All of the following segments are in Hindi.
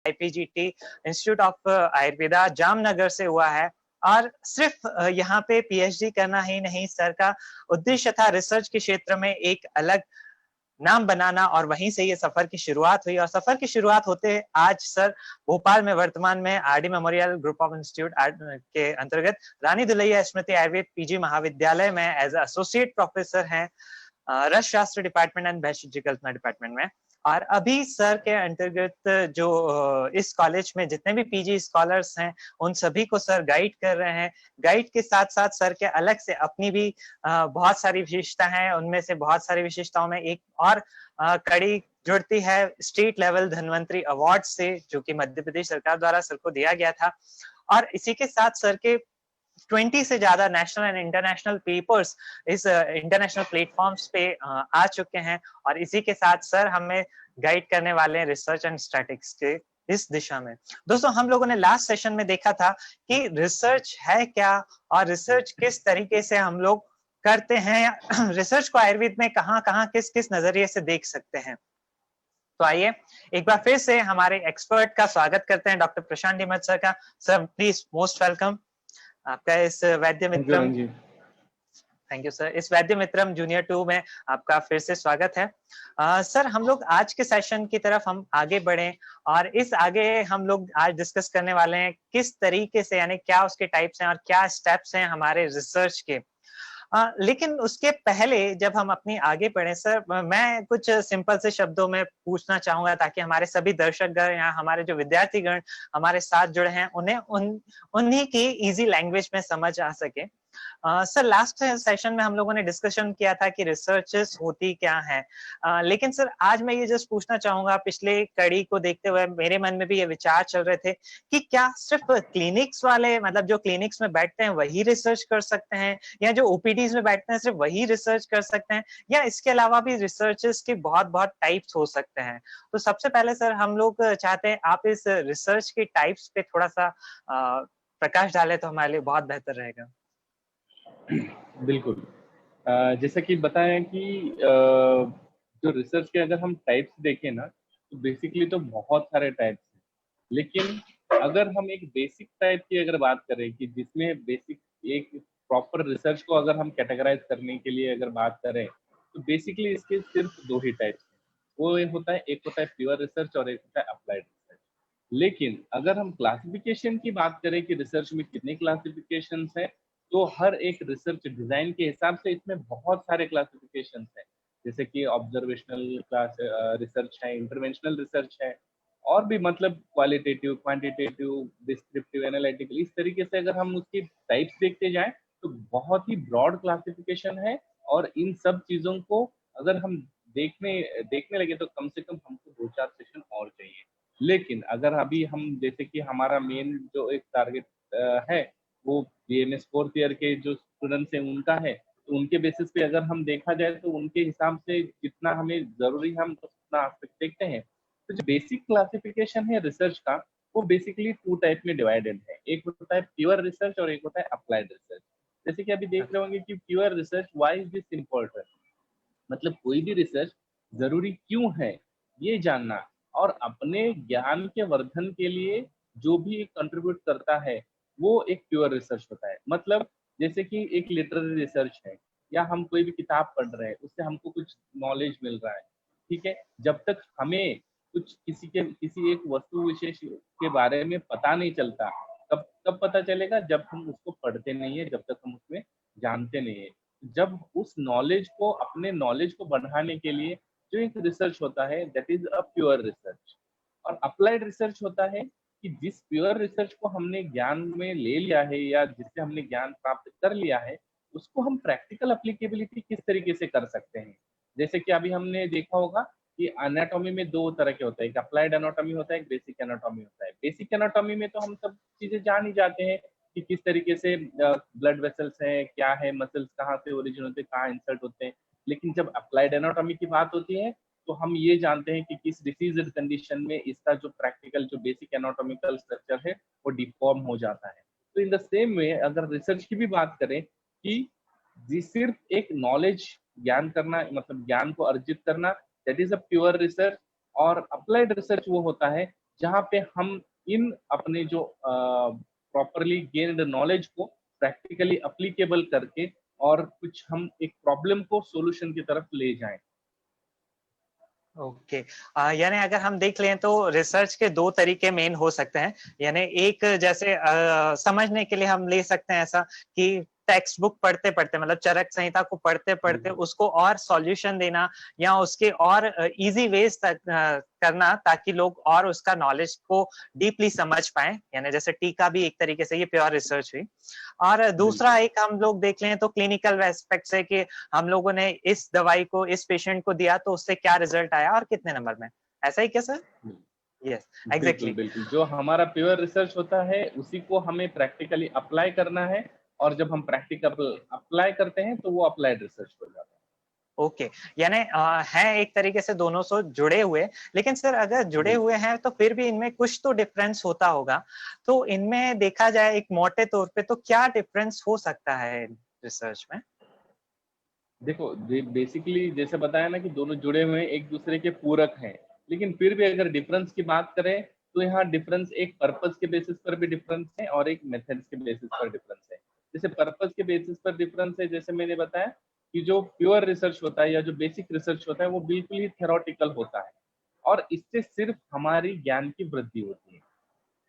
IPGT institute of Ayurveda Jamnagar से हुआ है। और सिर्फ यहाँ पे PhD करना ही नहीं, सर का उद्देश्य था रिसर्च के क्षेत्र में एक अलग नाम बनाना, और वहीं से ये सफर की शुरुआत हुई। और सफर की शुरुआत होते आज सर भोपाल में वर्तमान में RD memorial group of institute के अंतर्गत रानी दुलैया स्मृति आयुर्वेद PG महाविद्यालय में एज एसोसिएट प्रोफेसर हैं रस शास्त्र डिपार्टमेंट एंड भेषज कल्पना डिपार्टमेंट में। और अभी सर के अंतर्गत जो इस कॉलेज में जितने भी PG स्कॉलर्स हैं उन सभी को सर गाइड कर रहे हैं। गाइड के साथ साथ सर के अलग से अपनी भी बहुत सारी विशेषता हैं। उनमें से बहुत सारी विशेषताओं में एक और कड़ी जुड़ती है स्टेट लेवल धन्वंतरी अवार्ड से, जो कि मध्य प्रदेश सरकार द्वारा सर को दिया गया था। और इसी के साथ सर के 20 से ज्यादा नेशनल एंड इंटरनेशनल पेपर्स इस इंटरनेशनल प्लेटफॉर्म्स पे आ चुके हैं। और इसी के साथ सर हमें गाइड करने वाले हैं रिसर्च एंड स्टैटिस्टिक्स के इस दिशा में। दोस्तों, हम लोगों ने लास्ट सेशन में देखा था कि रिसर्च है क्या और रिसर्च किस तरीके से हम लोग करते हैं, रिसर्च को आयुर्वेद में कहाँ कहाँ किस किस नजरिए से देख सकते हैं। तो आइए एक बार फिर से हमारे एक्सपर्ट का स्वागत करते हैं, डॉक्टर प्रशांत नीमच सर का। सर प्लीज मोस्ट वेलकम आपका इस वैद्य मित्रम। Thank you sir. इस वैद्य मित्रम जूनियर 2 में आपका फिर से स्वागत है। सर, हम लोग आज के सेशन की तरफ हम आगे बढ़े, और इस आगे हम लोग आज डिस्कस करने वाले हैं किस तरीके से, यानी क्या उसके टाइप्स हैं और क्या स्टेप्स हैं हमारे रिसर्च के। लेकिन उसके पहले जब हम अपनी आगे बढ़े सर, मैं कुछ सिंपल से शब्दों में पूछना चाहूंगा ताकि हमारे सभी दर्शकगण या हमारे जो विद्यार्थीगण हमारे साथ जुड़े हैं उन्हें उन्हीं की इजी लैंग्वेज में समझ आ सके। सर, लास्ट सेशन में हम लोगों ने डिस्कशन किया था कि रिसर्चेस होती क्या है, लेकिन सर आज मैं ये जस्ट पूछना चाहूंगा, पिछले कड़ी को देखते हुए मेरे मन में भी ये विचार चल रहे थे कि क्या सिर्फ क्लिनिक्स वाले, मतलब जो क्लिनिक्स में बैठते हैं वही रिसर्च कर सकते हैं, या जो OPDs में बैठते हैं सिर्फ वही रिसर्च कर सकते हैं, या इसके अलावा भी रिसर्चेस के बहुत बहुत टाइप्स हो सकते हैं। तो सबसे पहले सर हम लोग चाहते हैं आप इस रिसर्च के टाइप्स पे थोड़ा सा प्रकाश डालें तो हमारे लिए बहुत बेहतर रहेगा। बिल्कुल। जैसा कि बताया कि जो रिसर्च के अगर हम टाइप्स देखें ना, तो बेसिकली तो बहुत सारे टाइप्स हैं, लेकिन अगर हम एक बेसिक टाइप की अगर बात करें कि जिसमें बेसिक एक प्रॉपर रिसर्च को अगर हम कैटेगराइज करने के लिए अगर बात करें, तो बेसिकली इसके सिर्फ 2 ही टाइप्स हैं। वो होता है, एक होता है प्योर रिसर्च और एक होता है अप्लाइड रिसर्च। लेकिन अगर हम क्लासिफिकेशन की बात करें कि रिसर्च में कितने क्लासिफिकेशंस हैं, तो हर एक रिसर्च डिजाइन के हिसाब से इसमें बहुत सारे क्लासिफिकेशंस हैं। जैसे कि ऑब्जर्वेशनल क्लास रिसर्च है, इंटरवेंशनल रिसर्च है, और भी मतलब क्वालिटेटिव, क्वांटिटेटिव, डिस्क्रिप्टिव, एनालिटिकल, इस तरीके से अगर हम उसकी टाइप्स देखते जाएं तो बहुत ही ब्रॉड क्लासिफिकेशन है। और इन सब चीजों को अगर हम देखने देखने लगे तो कम से कम हमको 2-4 सेशन और चाहिए। लेकिन अगर अभी हम जैसे कि हमारा मेन जो एक टारगेट है वो BMS 4th ईयर के जो स्टूडेंट्स हैं उनका है, तो उनके बेसिस पे अगर हम देखा जाए तो उनके हिसाब से जितना हमें जरूरी हम उतना एस्पेक्ट देखते हैं। तो जो बेसिक क्लासिफिकेशन है रिसर्च का, वो बेसिकली 2 टाइप में डिवाइडेड है। एक होता है प्योर रिसर्च और एक होता है अप्लाइड रिसर्च। जैसे कि अभी देख रहे होंगे कि pure research, why is this important, मतलब कोई भी रिसर्च जरूरी क्यों है ये जानना, और अपने ज्ञान के वर्धन के लिए जो भी कंट्रीब्यूट करता है वो एक प्योर रिसर्च होता है। मतलब जैसे कि एक लिटरेरी रिसर्च है, या हम कोई भी किताब पढ़ रहे हैं उससे हमको कुछ नॉलेज मिल रहा है, ठीक है। जब तक हमें कुछ किसी एक वस्तु विशेष के बारे में पता नहीं चलता, कब कब पता चलेगा, जब हम उसको पढ़ते नहीं है, जब तक हम उसमें जानते नहीं है। जब उस नॉलेज को, अपने नॉलेज को बढ़ाने के लिए जो एक रिसर्च होता है, that is a pure research. और अप्लाइड रिसर्च होता है कि जिस प्योर रिसर्च को हमने ज्ञान में ले लिया है या जिससे हमने ज्ञान प्राप्त कर लिया है, उसको हम प्रैक्टिकल एप्लीकेबिलिटी किस तरीके से कर सकते हैं। जैसे कि अभी हमने देखा होगा कि एनाटॉमी में 2 तरह के होते हैं, एक अप्लाइड एनाटॉमी होता है, एक बेसिक एनाटॉमी होता है। बेसिक एनाटॉमी में तो हम सब चीजें जान ही जाते हैं कि किस तरीके से ब्लड वेसल्स हैं, क्या है, मसल्स कहाँ से ओरिजिन होते हैं, कहाँ इंसर्ट होते हैं। लेकिन जब अप्लाइड एनाटॉमी की बात होती है तो हम ये जानते हैं कि किस डिसीज कंडीशन में इसका जो प्रैक्टिकल, जो बेसिक एनाटॉमिकल स्ट्रक्चर है वो डिफॉर्म हो जाता है। तो इन द सेम वे अगर रिसर्च की भी बात करें कि सिर्फ एक नॉलेज ज्ञान करना, मतलब ज्ञान को अर्जित करना, that is a pure research. और अप्लाइड रिसर्च वो होता है जहाँ पे हम इन अपने जो प्रॉपरली गेन्ड नॉलेज को प्रैक्टिकली अप्लीकेबल करके और कुछ हम एक प्रॉब्लम को सॉल्यूशन की तरफ ले जाएं। ओके। यानी अगर हम देख लें तो रिसर्च के 2 तरीके मेन हो सकते हैं। यानी एक जैसे समझने के लिए हम ले सकते हैं ऐसा कि टेक्स्ट बुक पढ़ते-पढ़ते मतलब चरक संहिता को पढ़ते-पढ़ते उसको और सॉल्यूशन देना या उसके और ईज़ी वेज़ तक करना ताकि लोग और उसका नॉलेज को डीपली समझ पाएँ। यानी जैसे टीका भी एक तरीके से ये प्योर रिसर्च हुई। और दूसरा बिल्कुल एक हम लोग देख लें तो क्लिनिकल एस्पेक्ट से कि हम लोगों ने इस दवाई को इस पेशेंट को दिया तो उससे क्या रिजल्ट आया और कितने नंबर में। ऐसा ही क्या सर? यस, बिल्कुल एग्ज़ैक्टली। बिल्कुल, जो हमारा प्योर रिसर्च होता है उसी को हमें प्रैक्टिकली अप्लाई करना है, और जब हम प्रैक्टिकल अप्लाई करते हैं तो वो अप्लाइड रिसर्च हो जाता है। ओके, यानी हैं एक तरीके से दोनों से जुड़े हुए, लेकिन सर अगर जुड़े बिल्कुल। हुए हैं तो फिर भी इनमें कुछ तो डिफरेंस होता होगा। तो इनमें देखा जाए एक मोटे तौर पे तो क्या डिफरेंस हो सकता है रिसर्च में? देखो बेसिकली जैसे बताया ना कि दोनों जुड़े हुए हैं, एक दूसरे के पूरक हैं, लेकिन फिर भी अगर डिफरेंस की बात करें तो यहाँ डिफरेंस एक पर्पस के बेसिस पर भी डिफरेंस है और एक मेथड्स के बेसिस पर डिफरेंस है। जैसे पर्पस के बेसिस पर डिफरेंस है, जैसे मैंने बताया कि जो प्योर रिसर्च होता है या जो बेसिक रिसर्च होता है वो बिल्कुल ही थेरोटिकल होता है, और इससे सिर्फ हमारी ज्ञान की वृद्धि होती है।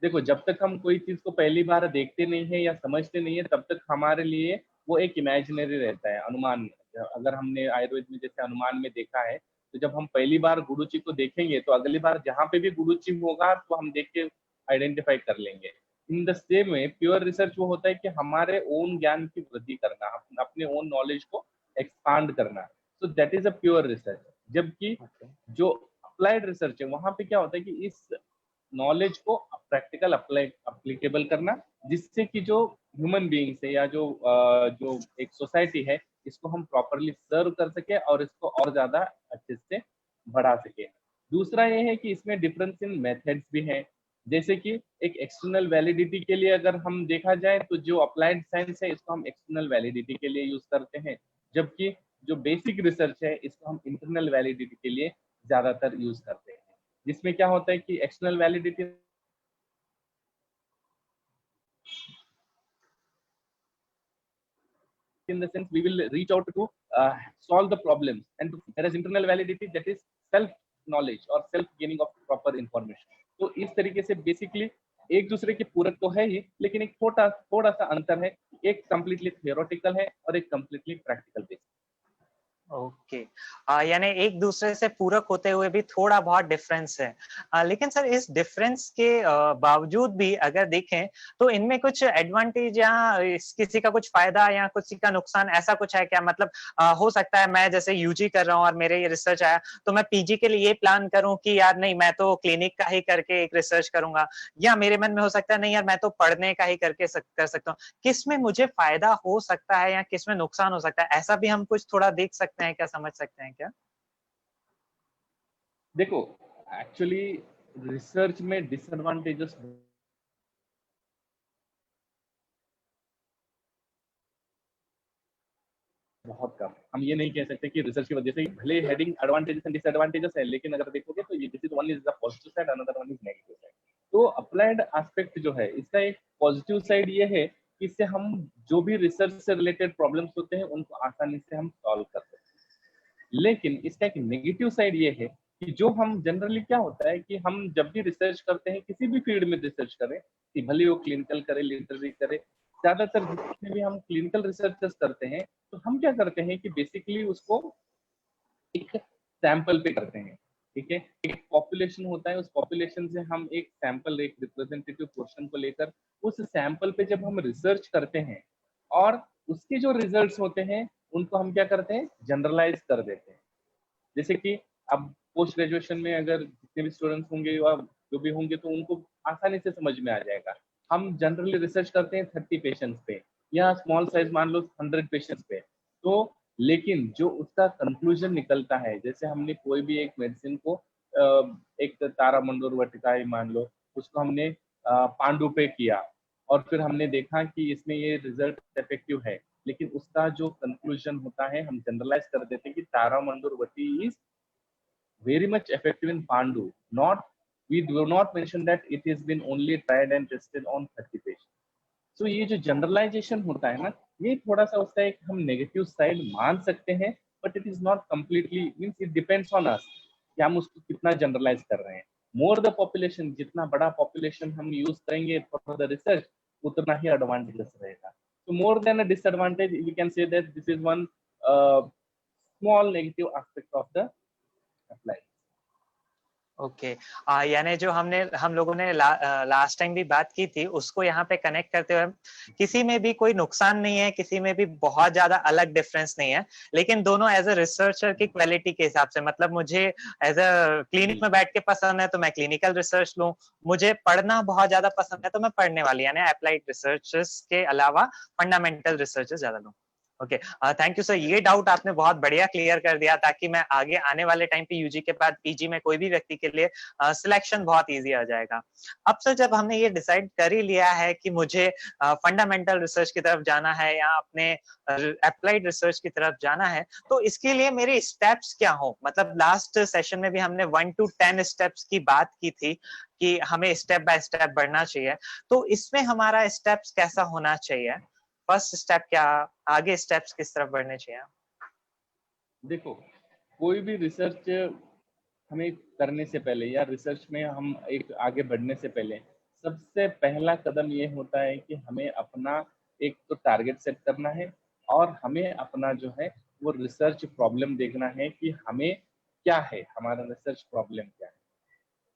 देखो, जब तक हम कोई चीज को पहली बार देखते नहीं है या समझते नहीं है, तब तक हमारे लिए वो एक इमेजिनरी रहता है, अनुमान। अगर हमने आयुर्वेद में जैसे अनुमान में देखा है, तो जब हम पहली बार गुरुजी को देखेंगे तो अगली बार जहाँ पे भी गुरुजी होगा तो हम देख के आइडेंटिफाई कर लेंगे। In the same way pure research वो होता है कि हमारे ओन ज्ञान की वृद्धि करना, अपने ओन नॉलेज को एक्सपांड करना। So that is a pure research. जबकि ओके। जो अप्लाइड रिसर्च है वहां पे क्या होता है कि इस नॉलेज को प्रैक्टिकल अप्लाई अप्लीकेबल करना, जिससे कि जो ह्यूमन बीइंग्स है या जो एक सोसाइटी है, इसको हम प्रॉपरली सर्व कर सके और इसको और ज्यादा अच्छे से बढ़ा सके। दूसरा ये है कि इसमें डिफरेंस इन मेथड्स भी है। जैसे कि एक एक्सटर्नल वैलिडिटी के लिए अगर हम देखा जाए तो जो अप्लाइड साइंस है इसको हम एक्सटर्नल वैलिडिटी के लिए यूज करते हैं, जबकि जो बेसिक रिसर्च है इसको हम इंटरनल वैलिडिटी के लिए ज्यादातर यूज करते हैं। जिसमें क्या होता है कि external validity in the sense we will reach out to solve the problems, and there is internal validity that is self knowledge or self gaining of proper information. तो इस तरीके से बेसिकली एक दूसरे के पूरक तो है ही, लेकिन एक थोड़ा सा अंतर है। एक कंप्लीटली थियोरेटिकल है और एक कंप्लीटली प्रैक्टिकल बेस्ड। ओके। यानी एक दूसरे से पूरक होते हुए भी थोड़ा बहुत डिफरेंस है। लेकिन सर इस डिफरेंस के बावजूद भी अगर देखें तो इनमें कुछ एडवांटेज या किसी का कुछ फायदा या किसी का नुकसान ऐसा कुछ है क्या? मतलब हो सकता है मैं जैसे यूजी कर रहा हूँ और मेरे ये रिसर्च आया तो मैं पीजी के लिए ये प्लान करूं कि यार नहीं मैं तो क्लिनिक का ही करके एक रिसर्च करूंगा, या मेरे मन में हो सकता है नहीं यार मैं तो पढ़ने का ही कर सकता हूँ। किसमें मुझे फायदा हो सकता है या किसमें नुकसान हो सकता है? ऐसा भी हम कुछ थोड़ा देख सकते हैं क्या, समझ सकते हैं क्या? देखो, एक्चुअली रिसर्च में डिसएडवांटेजेस बहुत कम। हम ये नहीं कह सकते कि रिसर्च की वजह से भले हेडिंग एडवांटेजेस एंड डिसएडवांटेजेस है, लेकिन अगर देखोगे तो ये this is one is the positive side, another one is negative side. तो अप्लाइड एस्पेक्ट जो है इसका एक पॉजिटिव साइड ये है कि इससे हम जो भी रिसर्च से रिलेटेड प्रॉब्लम्स होते हैं उनको आसानी से हम सॉल्व कर सकते हैं। लेकिन इसका एक नेगेटिव साइड ये है कि जो हम जनरली क्या होता है कि हम जब भी रिसर्च करते हैं, किसी भी फील्ड में रिसर्च करें, कि भले वो क्लिनिकल करे, लिटरेरी करे, ज्यादातर जितने भी हम क्लिनिकल रिसर्चेस करते हैं तो हम क्या करते हैं कि बेसिकली उसको एक सैंपल पे करते हैं। ठीक है, एक पॉपुलेशन होता है, उस पॉपुलेशन से हम एक सैंपल, एक रिप्रेजेंटेटिव पोर्शन को लेकर उस सैंपल पे जब हम रिसर्च करते हैं और उसके जो रिजल्ट्स होते हैं उनको हम क्या करते हैं, जनरलाइज कर देते हैं। जैसे कि अब पोस्ट ग्रेजुएशन में अगर जितने भी स्टूडेंट्स होंगे या जो भी होंगे तो उनको आसानी से समझ में आ जाएगा। हम जनरली रिसर्च करते हैं 30 पेशेंट्स पे, या स्मॉल साइज मान लो 100 पेशेंट्स पे। तो लेकिन जो उसका कंक्लूजन निकलता है, जैसे हमने कोई भी एक मेडिसिन को एक तारामंडल वटिका ही मान लो, उसको हमने पांडु पे किया और फिर हमने देखा कि इसमें ये रिजल्ट इफेक्टिव है, लेकिन उसका जो कंक्लूजन होता है हम जनरलाइज कर देते हैं कि तारामंडल वटी is very much effective in Pandu, not we do not mention that it has been only tried and tested on 30 patients. So ये जो जनरलाइजेशन होता है ना, ये थोड़ा सा उसका एक हम नेगेटिव साइड मान सकते हैं, but it is not completely, means it depends on us कि हम उसको कितना जनरलाइज कर रहे हैं. मोर द पॉपुलेशन, जितना बड़ा पॉपुलेशन हम यूज करेंगे फॉर द रिसर्च, उतना ही एडवांटेजेस रहेगा. So more than a disadvantage, we can say that this is one small negative aspect of the apply. Okay यानी जो हम लोगों ने लास्ट टाइम भी बात की थी, उसको यहाँ पे कनेक्ट करते हुए किसी में भी कोई नुकसान नहीं है, किसी में भी बहुत ज्यादा अलग डिफरेंस नहीं है, लेकिन दोनों एज अ रिसर्चर की क्वालिटी के हिसाब से, मतलब मुझे एज अ क्लिनिक में बैठ के पसंद है तो मैं क्लिनिकल रिसर्च लूं, मुझे पढ़ना बहुत ज्यादा पसंद है तो मैं पढ़ने वाली यानी अप्लाइड रिसर्चर्स के अलावा फंडामेंटल रिसर्चेस ज्यादा लूं. ओके थैंक यू सर, ये डाउट आपने बहुत बढ़िया क्लियर कर दिया ताकि मैं आगे आने वाले टाइम पे यूजी के बाद पीजी में कोई भी व्यक्ति के लिए सिलेक्शन बहुत इजी आ जाएगा. अब सर जब हमने ये डिसाइड कर ही लिया है कि मुझे फंडामेंटल रिसर्च की तरफ जाना है या अपने अप्लाइड रिसर्च की तरफ जाना है, तो इसके लिए मेरे स्टेप्स क्या हो? मतलब लास्ट सेशन में भी हमने 1 to 10 स्टेप्स की बात की थी कि हमें स्टेप बाय स्टेप बढ़ना चाहिए, तो इसमें हमारा स्टेप्स कैसा होना चाहिए? फर्स्ट स्टेप क्या, आगे स्टेप्स किस तरफ बढ़ने चाहिए? देखो, कोई भी रिसर्च हमें करने से पहले या रिसर्च में हम एक आगे बढ़ने से पहले सबसे पहला कदम ये होता है कि हमें अपना एक तो टारगेट सेट करना है, और हमें अपना जो है वो रिसर्च प्रॉब्लम देखना है कि हमें क्या है, हमारा रिसर्च प्रॉब्लम क्या है.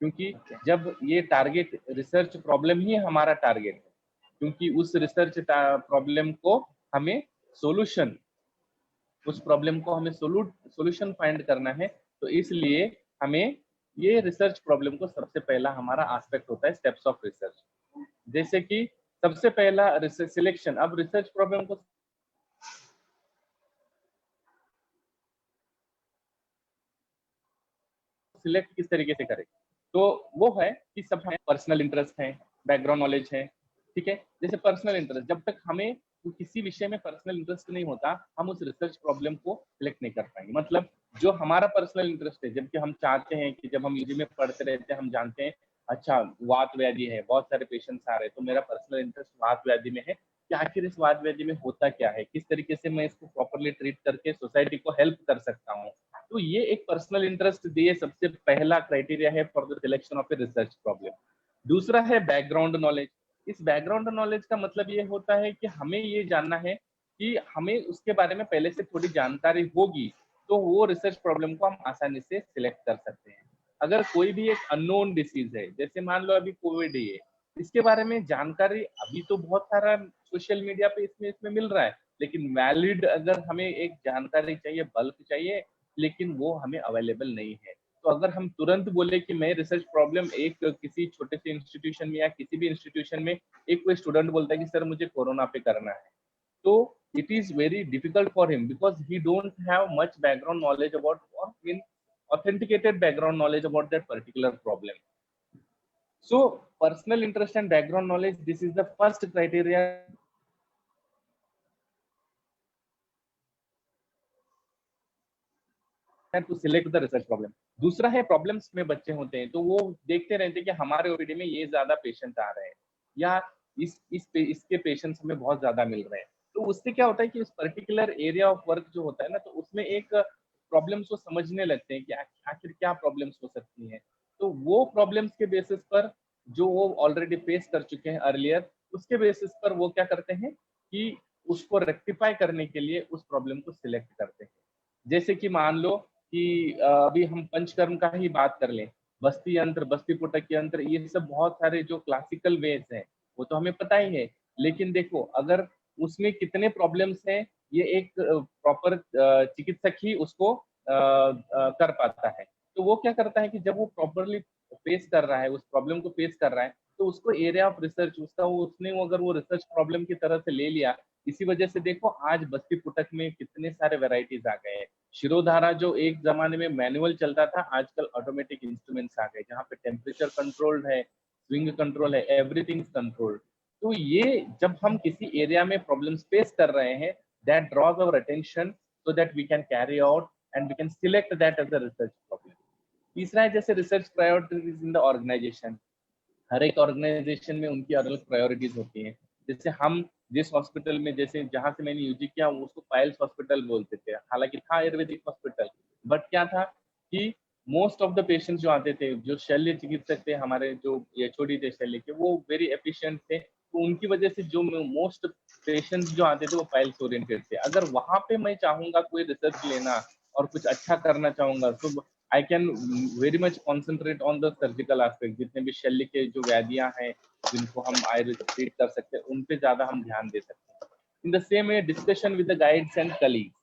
क्योंकि जब ये टारगेट रिसर्च प्रॉब्लम ही हमारा टारगेट है, क्योंकि उस रिसर्च प्रॉब्लम को हमें सोल्यूशन, उस प्रॉब्लम को हमें सोल्यूशन फाइंड करना है, तो इसलिए हमें ये रिसर्च प्रॉब्लम को सबसे पहला हमारा एस्पेक्ट होता है स्टेप्स ऑफ रिसर्च. जैसे कि सबसे पहला रिसर्च सिलेक्शन. अब रिसर्च प्रॉब्लम को सिलेक्ट किस तरीके से करें, तो वो है कि सब है पर्सनल इंटरेस्ट है, बैकग्राउंड नॉलेज है, ठीक है. जैसे पर्सनल इंटरेस्ट, जब तक हमें किसी विषय में पर्सनल इंटरेस्ट नहीं होता, हम उस रिसर्च प्रॉब्लम को सिलेक्ट नहीं कर पाएंगे. मतलब जो हमारा पर्सनल इंटरेस्ट है, जबकि हम चाहते हैं कि जब हम यूजी में पढ़ते रहते हैं हम जानते हैं अच्छा वात व्याधि है, बहुत सारे पेशेंट्स आ रहे हैं, तो मेरा पर्सनल इंटरेस्ट वात व्याधि में है कि आखिर इस वात व्याधि में होता क्या है, किस तरीके से मैं इसको प्रॉपरली ट्रीट करके सोसाइटी को हेल्प कर सकता हूँ. तो ये एक पर्सनल इंटरेस्ट दिए सबसे पहला क्राइटेरिया है for the selection of a research problem. दूसरा है बैकग्राउंड नॉलेज. इस बैकग्राउंड नॉलेज का मतलब ये होता है कि हमें ये जानना है कि हमें उसके बारे में पहले से थोड़ी जानकारी होगी, तो वो रिसर्च प्रॉब्लम को हम आसानी से सिलेक्ट कर सकते हैं. अगर कोई भी एक अननोन डिसीज है, जैसे मान लो अभी कोविड है, इसके बारे में जानकारी अभी तो बहुत सारा सोशल मीडिया पे इसमें मिल रहा है, लेकिन वैलिड अगर हमें एक जानकारी चाहिए, बल्क चाहिए, लेकिन वो हमें अवेलेबल नहीं है. तो अगर हम तुरंत बोले कि मैं रिसर्च प्रॉब्लम एक किसी छोटे से इंस्टीट्यूशन में या किसी भी इंस्टीट्यूशन में, एक कोई स्टूडेंट बोलता है कि सर मुझे कोरोना पे करना है, तो it is very difficult for him because he don't have much background knowledge about, or in authenticated background knowledge about that particular problem. So personal interest and background knowledge, this is the first criteria to select the research problem. दूसरा है प्रॉब्लम्स में बच्चे होते हैं, तो वो देखते रहते हैं कि हमारे ओपीडी में ये ज्यादा पेशेंट आ रहे हैं या इसके पेशेंट्स हमें बहुत ज्यादा मिल रहे हैं. तो उससे क्या होता है कि उस पर्टिकुलर एरिया ऑफ वर्क जो होता है ना, तो उसमें एक प्रॉब्लम्स को समझने लगते हैं कि आखिर क्या प्रॉब्लम्स हो सकती हैं. तो वो प्रॉब्लम्स के बेसिस पर जो वो ऑलरेडी फेस कर चुके हैं अर्लियर, उसके बेसिस पर वो क्या करते हैं कि उसको रेक्टिफाई करने के लिए उस प्रॉब्लम को सिलेक्ट करते हैं. जैसे कि मान लो कि अभी हम पंचकर्म का ही बात कर लें, बस्ती यंत्र, बस्ती पुटक यंत्र, ये सब बहुत सारे जो क्लासिकल वेज हैं वो तो हमें पता ही है, लेकिन देखो अगर उसमें कितने प्रॉब्लम्स हैं, ये एक प्रॉपर चिकित्सक ही उसको कर पाता है. तो वो क्या करता है कि जब वो प्रॉपरली फेस कर रहा है, उस प्रॉब्लम को फेस कर रहा है, तो उसको एरिया ऑफ रिसर्च उसका उसने अगर वो रिसर्च प्रॉब्लम की तरह से ले लिया. इसी वजह से देखो आज बस्ती पुटक में कितने सारे वेराइटीज आ गए हैं. शिरोधारा जो एक जमाने में मैनुअल चलता था, आजकल ऑटोमेटिक इंस्ट्रूमेंट्स आ गए जहाँ पे टेम्परेचर कंट्रोल्ड है, स्विंग कंट्रोल है, एवरीथिंग कंट्रोल्ड. तो ये जब हम किसी एरिया में प्रॉब्लम्स फेस कर रहे हैं, that draws our attention so that we can carry out and we can select that as a research problem. तीसरा है जैसे research priorities in the organisation. हर एक ऑर्गेनाइजेशन में उनकी अलग अलग प्रायोरिटीज होती हैं। जैसे हम जिस हॉस्पिटल में, जैसे जहाँ से मैंने यूजी किया उसको पायल्स हॉस्पिटल बोलते थे, हालांकि था आयुर्वेदिक हॉस्पिटल, बट क्या था कि मोस्ट ऑफ द पेशेंट्स जो आते थे, जो शल्य चिकित्सक थे हमारे, जो एचओडी थे शल्य के, वो वेरी एफिशिएंट थे, तो उनकी वजह से जो मोस्ट पेशेंट्स जो आते थे वो पाइल्स ओरिएंटेड थे। अगर वहां पे मैं चाहूंगा कोई रिसर्च लेना और कुछ अच्छा करना चाहूंगा, तो I can very much concentrate on the surgical aspect. जितने भी शल्य के जो व्याधियां हैं जिनको हम आयुर्वेद ट्रीट कर सकते हैं, उन पे ज्यादा हम ध्यान दे सकते हैं। In the same way discussion with the guides and colleagues,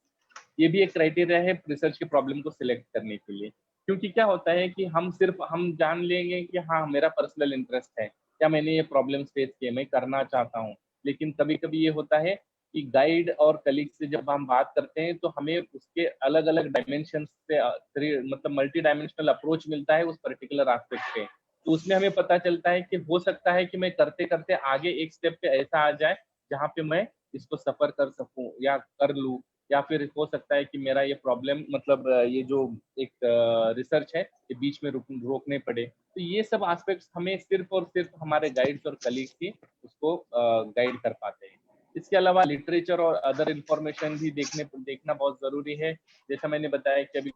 ये भी एक क्राइटेरिया है रिसर्च के प्रॉब्लम को सिलेक्ट करने के लिए। क्योंकि क्या होता है कि हम सिर्फ हम जान लेंगे कि हाँ मेरा पर्सनल इंटरेस्ट है, क्या मैंने ये प्रॉब्लम फेस किए, मैं करना चाहता हूँ, लेकिन कभी कभी ये होता है कि गाइड और कलीग से जब हम बात करते हैं तो हमें उसके अलग अलग डायमेंशन से मतलब मल्टी डायमेंशनल अप्रोच मिलता है उस पर्टिकुलर एस्पेक्ट पे। तो उसमें हमें पता चलता है कि हो सकता है कि मैं करते करते आगे एक स्टेप पे ऐसा आ जाए जहाँ पे मैं इसको सफर कर सकूं या कर लूं, या फिर हो सकता है कि मेरा ये प्रॉब्लम मतलब ये जो एक रिसर्च है ये बीच में रोकने पड़े। तो ये सब एस्पेक्ट्स हमें सिर्फ और सिर्फ हमारे गाइड्स और कलीग्स ही उसको गाइड कर पाते हैं। इसके अलावा लिटरेचर और अदर इंफॉर्मेशन भी देखना बहुत जरूरी है। जैसा मैंने बताया कि अभी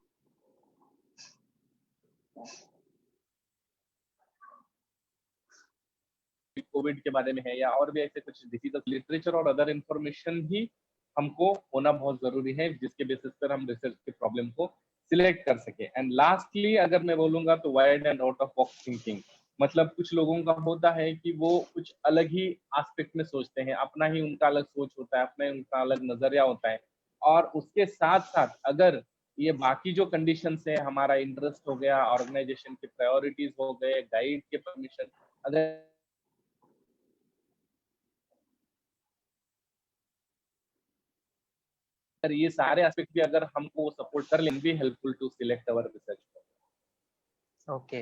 कोविड के बारे में है या और भी ऐसे कुछ डिसीज, लिटरेचर और अदर इंफॉर्मेशन भी हमको होना बहुत जरूरी है, जिसके बेसिस पर हम रिसर्च के प्रॉब्लम को सिलेक्ट कर सके। एंड लास्टली अगर मैं बोलूंगा तो wide and out of box thinking. मतलब कुछ लोगों का होता है कि वो कुछ अलग ही एस्पेक्ट में सोचते हैं, अपना ही उनका अलग सोच होता है, अपना ही उनका अलग नजरिया होता है। और उसके साथ साथ अगर ये बाकी जो कंडीशंस है, हमारा इंटरेस्ट हो गया, ऑर्गेनाइजेशन के प्रायोरिटीज हो गए, गाइड के परमिशन, अगर ये सारे एस्पेक्ट भी अगर हमको सपोर्ट कर लें, भी helpful to select our research. Okay.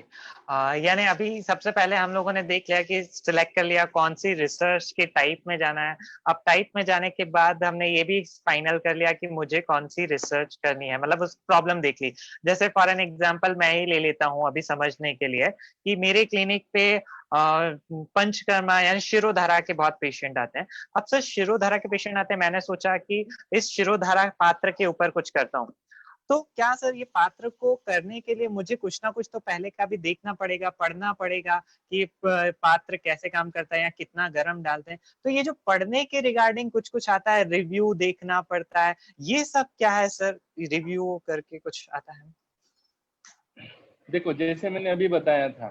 यानी अभी सबसे पहले हम लोगों ने देख लिया कि सिलेक्ट कर लिया कौन सी रिसर्च के टाइप में जाना है। अब टाइप में जाने के बाद हमने ये भी फाइनल कर लिया कि मुझे कौन सी रिसर्च करनी है, मतलब उस प्रॉब्लम देख ली। जैसे फॉर एन एग्जांपल मैं ही ले लेता हूँ अभी समझने के लिए कि मेरे क्लिनिक पे पंचकर्मा यानी शिरोधारा के बहुत पेशेंट आते हैं। अब सर शिरोधारा के पेशेंट आते हैं, मैंने सोचा कि इस शिरोधारा पात्र के ऊपर कुछ करता हूँ। तो क्या सर ये पात्र को करने के लिए मुझे कुछ ना कुछ तो पहले का भी देखना पड़ेगा, पढ़ना पड़ेगा कि पात्र कैसे काम करता है या कितना गर्म डालते हैं। तो ये जो पढ़ने के रिगार्डिंग कुछ कुछ आता है, रिव्यू देखना पड़ता है, ये सब क्या है सर? रिव्यू करके कुछ आता है? देखो जैसे मैंने अभी बताया था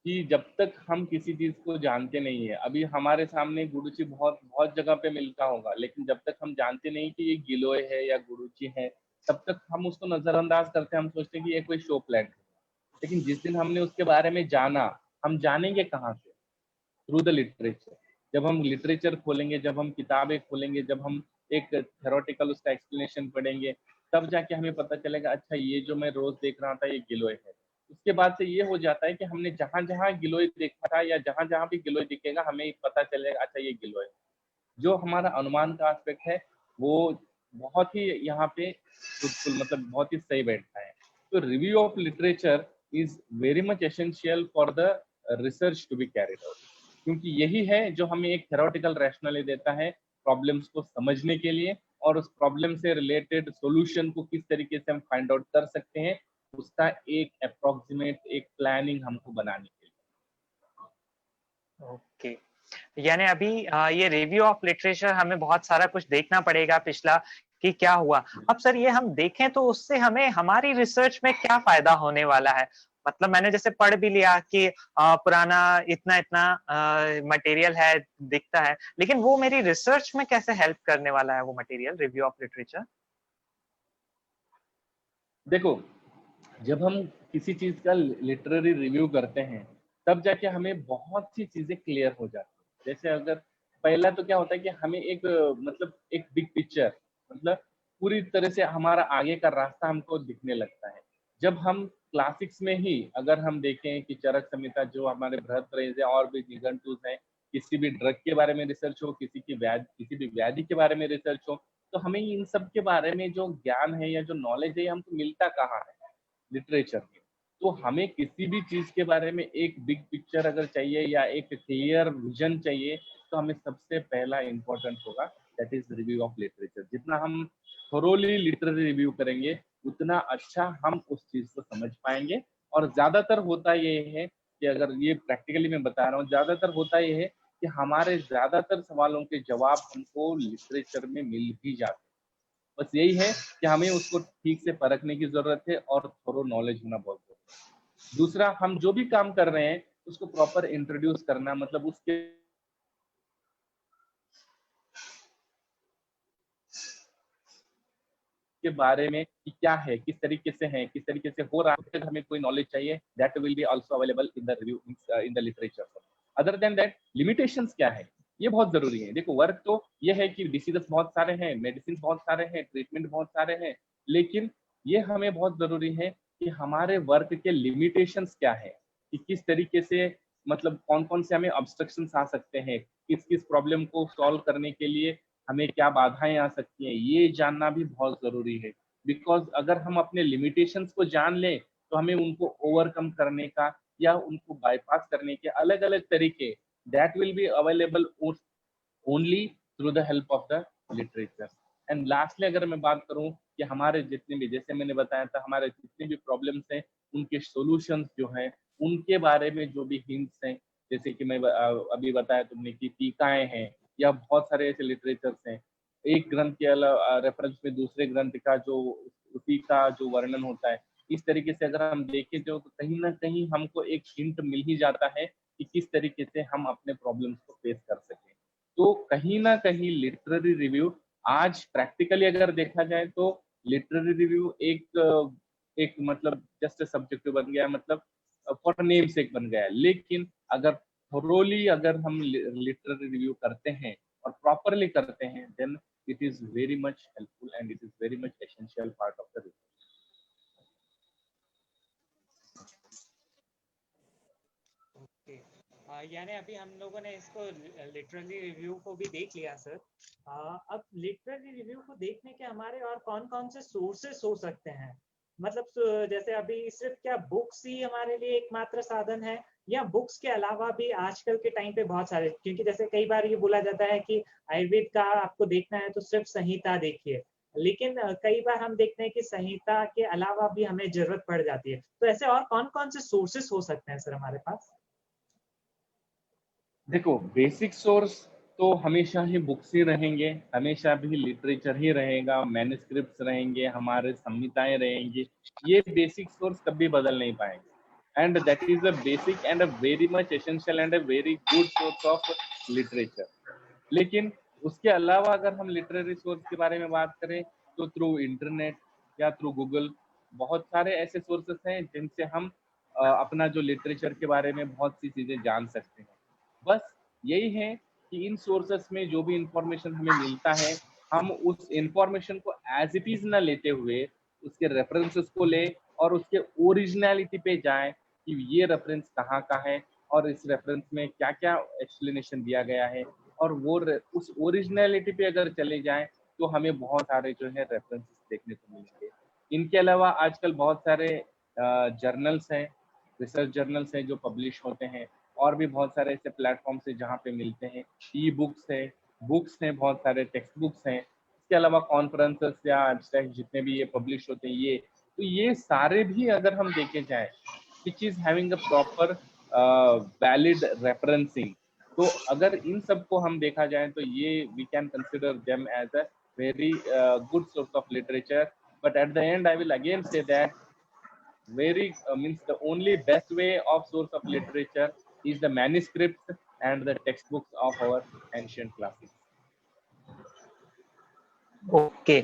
कि जब तक हम किसी चीज को जानते नहीं है, अभी हमारे सामने गुरुची बहुत बहुत जगह पे मिलता होगा, लेकिन जब तक हम जानते नहीं कि ये गिलोय है या गुरुची है, तब तक हम उसको नजरअंदाज करते हैं, हम सोचते हैं कि ये कोई शो प्लांट है। लेकिन जिस दिन हमने उसके बारे में जाना, हम जानेंगे कहाँ से? Through the literature. जब हम लिटरेचर खोलेंगे, जब हम किताबें खोलेंगे, जब हम एक थेरोटिकल उसका एक्सप्लेनेशन पढ़ेंगे, तब जाके हमें पता चलेगा अच्छा ये जो मैं रोज देख रहा था ये गिलोय है। उसके बाद से ये हो जाता है कि हमने जहां जहां गिलोय देखा था या जहां जहां भी गिलोय दिखेगा हमें पता चलेगा अच्छा ये गिलोय है। जो हमारा अनुमान का एस्पेक्ट है वो बहुत ही यहाँ पे फ्रूटफुल, मतलब बहुत ही सही बैठता है। तो review of literature is very much essential for the research to be carried out, क्योंकि यही है जो हमें एक थेरोटिकल रैशनली देता है प्रॉब्लम्स को समझने के लिए, और उस प्रॉब्लम से रिलेटेड सॉल्यूशन को किस तरीके से हम फाइंड आउट कर सकते हैं, उसका एक अप्रोक्सीमेट एक प्लानिंग हमको बनाने के ओके। यानी अभी ये रिव्यू ऑफ लिटरेचर हमें बहुत सारा कुछ देखना पड़ेगा पिछला कि क्या हुआ। लिए। अब सर ये हम देखें तो उससे हमें हमारी रिसर्च में क्या फायदा होने वाला है? मतलब मैंने जैसे पढ़ भी लिया कि पुराना इतना इतना मटेरियल है, दिखता है, लेकिन वो मेरी रिसर्च में कैसे हेल्प करने वाला है वो मटेरियल, रिव्यू ऑफ लिटरेचर? देखो जब हम किसी चीज का लिटरेरी रिव्यू करते हैं, तब जाके हमें बहुत सी चीजें क्लियर हो जाती है। जैसे अगर पहला तो क्या होता है कि हमें एक मतलब एक बिग पिक्चर, मतलब पूरी तरह से हमारा आगे का रास्ता हमको दिखने लगता है। जब हम क्लासिक्स में ही अगर हम देखें कि चरक संहिता जो हमारे बृहत्त्रयी है और भी निघंटुस हैं, किसी भी ड्रग के बारे में रिसर्च हो, किसी भी व्याधि के बारे में रिसर्च हो, तो हमें इन सब के बारे में जो ज्ञान है या जो नॉलेज है हमको मिलता कहाँ है? लिटरेचर में। तो हमें किसी भी चीज के बारे में एक बिग पिक्चर अगर चाहिए या एक क्लियर विजन चाहिए, तो हमें सबसे पहला इंपॉर्टेंट होगा that is review of literature. जितना हम थोरोली लिटरेरी रिव्यू करेंगे, उतना अच्छा हम उस चीज को समझ पाएंगे। और ज्यादातर होता ये है कि अगर ये प्रैक्टिकली मैं बता रहा हूँ, ज्यादातर होता ये है कि हमारे ज्यादातर सवालों के जवाब हमको लिटरेचर में मिल भी जाते हैं। बस यही है कि हमें उसको ठीक से परखने की जरूरत है और थोरो नॉलेज होना बहुत जरूरी है। दूसरा, हम जो भी काम कर रहे हैं उसको प्रॉपर इंट्रोड्यूस करना, मतलब उसके बारे में कि क्या है, किस तरीके से है, किस तरीके से हो रहा है, हमें कोई नॉलेज चाहिए, that will be also available in the review, in the literature. Other than that, limitations क्या है, ये बहुत जरूरी है। देखो, वर्क तो ये है कि डिसीजेस बहुत सारे हैं, मेडिसिन बहुत सारे हैं, ट्रीटमेंट बहुत सारे हैं, लेकिन ये हमें बहुत जरूरी है कि हमारे वर्क के लिमिटेशंस क्या है, कि किस तरीके से, मतलब कौन कौन से हमें ऑब्स्ट्रक्शंस आ सकते हैं, किस किस प्रॉब्लम को सॉल्व करने के लिए हमें क्या बाधाएं आ सकती हैं, ये जानना भी बहुत जरूरी है। बिकॉज अगर हम अपने लिमिटेशंस को जान लें, तो हमें उनको ओवरकम करने का या उनको बाईपास करने के अलग अलग तरीके, that will be available only through the help of the literature. And lastly अगर मैं बात करूं कि हमारे जितने भी, जैसे मैंने बताया था, हमारे जितने भी प्रॉब्लम्स हैं, उनके सॉल्यूशंस जो हैं, उनके बारे में जो भी हिंट्स हैं, जैसे कि मैं अभी बताया तुमने कि टीकाएं हैं, या बहुत सारे ऐसे लिटरेचर्स हैं, एक ग्रंथ के रेफरेंस में दूसरे ग्रंथ का जो उसी का जो वर्णन होता है, इस तरीके से अगर हम देखें तो कहीं ना कहीं हमको एक हिंट मिल ही जाता है कि किस तरीके से हम अपने प्रॉब्लम्स को फेस कर सकें। तो कहीं ना कहीं लिटरेरी रिव्यू आज प्रैक्टिकली अगर देखा जाए तो लिटरेरी रिव्यू एक मतलब जस्ट सब्जेक्ट बन गया है, मतलब फॉर नेम सेक बन गया है। लेकिन अगर थोरोली अगर हम लिटरेरी रिव्यू करते हैं और प्रॉपरली करते हैं, then it is very much helpful and it is very much essential part of the review. Okay, यानी अभी हम लोगों ने इसको लिटरली रिव्यू को भी देख लिया सर। अब लिटरली रिव्यू को देखने के हमारे और कौन कौन से सोर्सेस हो सकते हैं? मतलब जैसे अभी सिर्फ क्या बुक्स ही हमारे लिए एकमात्र साधन है, या बुक्स के अलावा भी आजकल के टाइम पे बहुत सारे, क्योंकि जैसे कई बार ये बोला जाता है कि आयुर्वेद का आपको देखना है तो सिर्फ संहिता देखिए, लेकिन कई बार हम देखते हैं कि संहिता के अलावा भी हमें जरूरत पड़ जाती है। तो ऐसे और कौन कौन से सोर्सेस हो सकते हैं सर हमारे पास? देखो, बेसिक सोर्स तो हमेशा ही बुक्स ही रहेंगे, हमेशा भी लिटरेचर ही रहेगा, मैन्युस्क्रिप्ट्स रहेंगे, हमारे संहिताएं रहेंगी। ये बेसिक सोर्स कभी बदल नहीं पाएंगे, and that is a basic and a very much essential and a very good source of literature. लेकिन उसके अलावा अगर हम लिटरेरी सोर्स के बारे में बात करें, तो थ्रू इंटरनेट या थ्रू गूगल बहुत सारे ऐसे सोर्सेस हैं जिनसे हम अपना जो लिटरेचर के बारे में बहुत सी चीजें जान सकते हैं। बस यही है कि इन सोर्सेस में जो भी इंफॉर्मेशन हमें मिलता है, हम उस इंफॉर्मेशन को एज इट इज ना लेते हुए उसके रेफरेंसेस को ले और उसके ओरिजिनलिटी पे जाएं कि ये रेफरेंस कहाँ का है और इस रेफरेंस में क्या क्या एक्सप्लेनेशन दिया गया है, और वो उस ओरिजिनलिटी पे अगर चले जाएं तो हमें बहुत सारे जो है रेफरेंसेस देखने को मिलेंगे। इनके अलावा आजकल बहुत सारे जर्नल्स हैं, रिसर्च जर्नल्स हैं जो पब्लिश होते हैं, और भी बहुत सारे ऐसे प्लेटफॉर्म्स हैं जहाँ पे मिलते हैं। ई बुक्स है, बुक्स हैं, बहुत सारे टेक्स्ट बुक्स हैं। इसके अलावा कॉन्फ्रेंसेस या एब्स्ट्रैक्ट जितने भी ये पब्लिश होते हैं, ये तो ये सारे भी अगर हम देखे जाए, which is having a proper valid referencing, तो अगर इन सब को हम देखा जाए तो ये we can consider them as a very good source of literature. But at the end I will again say that very means the only best way of source of literature is the manuscripts and the textbooks of our ancient classics. Okay,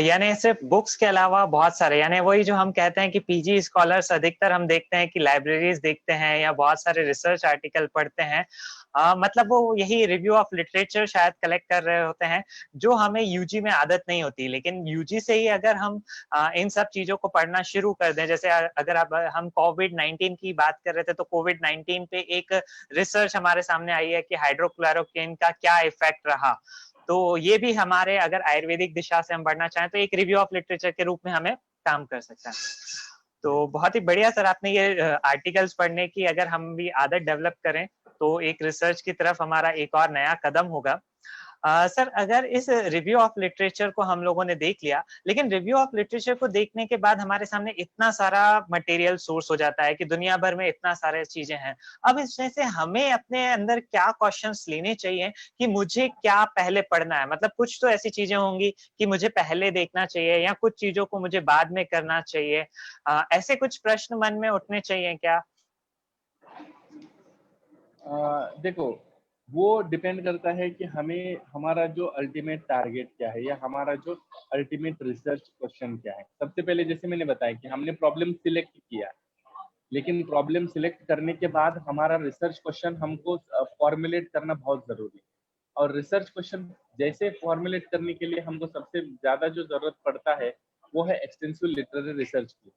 यानी सिर्फ बुक्स के अलावा बहुत सारे, यानी वही जो हम कहते हैं कि पीजी स्कॉलर्स अधिकतर हम देखते हैं कि लाइब्रेरीज देखते हैं या बहुत सारे रिसर्च आर्टिकल पढ़ते हैं। मतलब वो यही रिव्यू ऑफ लिटरेचर शायद कलेक्ट कर रहे होते हैं, जो हमें यूजी में आदत नहीं होती। लेकिन यूजी से ही अगर हम इन सब चीजों को पढ़ना शुरू कर दें, जैसे अगर आप हम कोविड-19 की बात कर रहे थे, तो कोविड-19 पे एक रिसर्च हमारे सामने आई है कि हाइड्रोक्लोरोक्विन का क्या इफेक्ट रहा। तो ये भी हमारे, अगर आयुर्वेदिक दिशा से हम बढ़ना चाहें, तो एक रिव्यू ऑफ लिटरेचर के रूप में हमें काम कर सकता है। तो बहुत ही बढ़िया सर, आपने ये आर्टिकल्स पढ़ने की अगर हम भी आदत डेवलप करें, तो एक रिसर्च की तरफ हमारा एक और नया कदम होगा। सर, अगर इस रिव्यू ऑफ लिटरेचर को हम लोगों ने देख लिया, लेकिन रिव्यू ऑफ लिटरेचर को देखने के बाद हमारे सामने इतना सारा मटेरियल सोर्स हो जाता है कि दुनिया भर में इतना सारे चीजें हैं। अब इसमें से हमें अपने अंदर क्या क्वेश्चंस लेने चाहिए कि मुझे क्या पहले पढ़ना है? मतलब कुछ तो ऐसी चीजें होंगी कि मुझे पहले देखना चाहिए या कुछ चीजों को मुझे बाद में करना चाहिए। ऐसे कुछ प्रश्न मन में उठने चाहिए क्या? देखो, वो डिपेंड करता है कि हमें हमारा जो अल्टीमेट टारगेट क्या है या हमारा जो अल्टीमेट रिसर्च क्वेश्चन क्या है। सबसे पहले जैसे मैंने बताया कि हमने प्रॉब्लम सिलेक्ट किया, लेकिन प्रॉब्लम सिलेक्ट करने के बाद हमारा रिसर्च क्वेश्चन हमको फॉर्मुलेट करना बहुत जरूरी है। और रिसर्च क्वेश्चन जैसे फॉर्मुलेट करने के लिए हमको सबसे ज्यादा जो जरूरत पड़ता है वो है एक्सटेंसिव लिटरेरी रिसर्च की।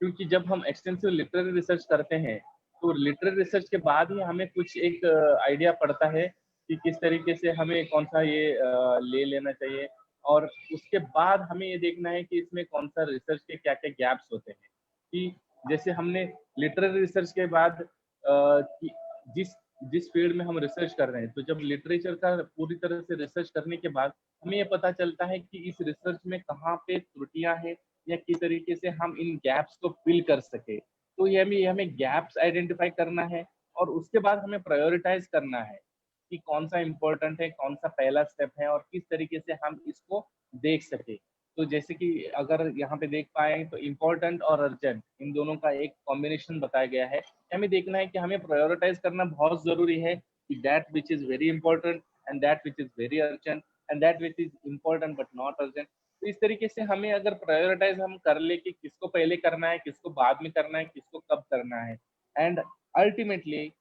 क्योंकि जब हम एक्सटेंसिव लिटरेरी रिसर्च करते हैं तो लिटरेरी रिसर्च के बाद ही हमें कुछ एक आइडिया पड़ता है कि किस तरीके से हमें कौन सा ये ले लेना चाहिए। और उसके बाद हमें ये देखना है कि इसमें कौन सा रिसर्च के क्या क्या गैप्स होते हैं। कि जैसे हमने लिटरेरी रिसर्च के बाद कि जिस जिस फील्ड में हम रिसर्च कर रहे हैं, तो जब लिटरेचर का पूरी तरह से रिसर्च करने के बाद हमें ये पता चलता है कि इस रिसर्च में कहाँ पे त्रुटियां हैं या किस तरीके से हम इन गैप्स को फिल कर सके। तो ये हमें गैप्स आइडेंटिफाई करना है और उसके बाद हमें प्रायोरिटाइज करना है कि कौन सा इम्पोर्टेंट है, कौन सा पहला स्टेप है और किस तरीके से हम इसको देख सके। तो जैसे कि अगर यहाँ पे देख पाए तो इम्पोर्टेंट और अर्जेंट इन दोनों का एक कॉम्बिनेशन बताया गया है। हमें देखना है कि हमें प्रायोरिटाइज करना बहुत जरूरी है कि that which is very important and that which is very urgent and that which is important but not urgent. तो इस तरीके से हमें अगर प्रायोरिटाइज हम कर ले कि किसको पहले करना है, किसको बाद में करना है, किसको कब करना है, and ultimately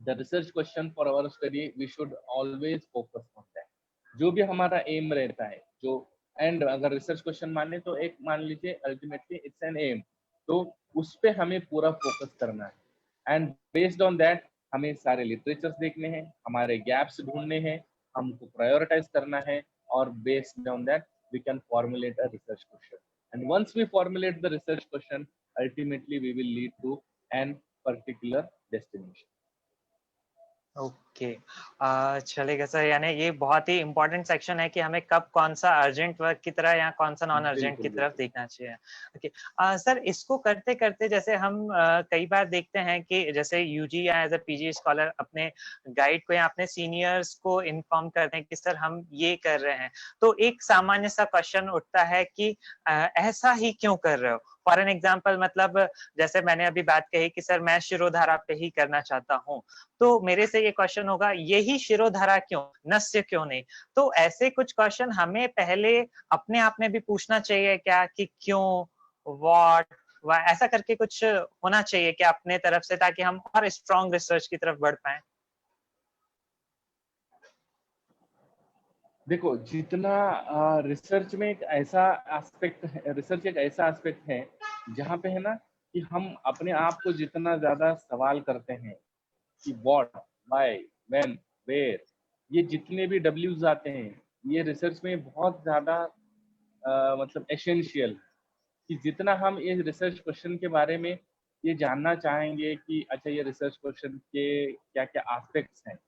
the research question for our study we should always focus on that. जो भी हमारा एम रहता है, जो एंड अगर रिसर्च क्वेश्चन माने तो एक मान लीजिए अल्टीमेटली इट्स एन एम, तो उस पे हमें पूरा फोकस करना है। एंड बेस्ड ऑन दैट हमें सारे लिटरेचर्स देखने हैं, हमारे गैप्स ढूंढने हैं, हमको प्रायोरिटाइज करना है और based on that we can formulate a research question. And once we formulate the research question, ultimately we will lead to an particular destination. Okay. चलेगा सर, यानी ये बहुत ही इम्पोर्टेंट सेक्शन है कि हमें कब कौन-सा अर्जेंट वर्क की तरह या कौन-सा नॉन अर्जेंट की बिल्कुल तरफ बिल्कुल। देखना चाहिए। ओके। सर, इसको करते-करते जैसे हम कई बार देखते हैं कि जैसे यूजी या एज़ अ पीजी स्कॉलर अपने गाइड को या अपने सीनियर्स को इन्फॉर्म करते हैं कि सर हम ये कर रहे हैं। तो एक सामान्य सा क्वेश्चन उठता है कि ऐसा ही क्यों कर रहे हो? फॉर एन एग्जांपल, मतलब जैसे मैंने अभी बात कही कि सर मैं शिरोधारा पे ही करना चाहता हूँ। तो मेरे से ये क्वेश्चन होगा, यही शिरोधारा क्यों, नस्य क्यों नहीं? तो ऐसे कुछ क्वेश्चन हमें पहले अपने आप में भी पूछना चाहिए क्या कि क्यों, व्हाट, व्हाय, ऐसा करके कुछ होना चाहिए क्या अपने तरफ से, ताकि हम और स्ट्रॉन्ग रिसर्च की तरफ बढ़ पाएँ? देखो, जितना रिसर्च में एक ऐसा एस्पेक्ट है, रिसर्च एक ऐसा एस्पेक्ट है जहाँ पे है ना कि हम अपने आप को जितना ज्यादा सवाल करते हैं कि व्हाट, व्हाई, व्हेन, वेयर, ये जितने भी डब्ल्यूज आते हैं, ये रिसर्च में बहुत ज्यादा मतलब एसेंशियल, कि जितना हम ये रिसर्च क्वेश्चन के बारे में ये जानना चाहेंगे कि अच्छा ये रिसर्च क्वेश्चन के क्या क्या एस्पेक्ट्स हैं,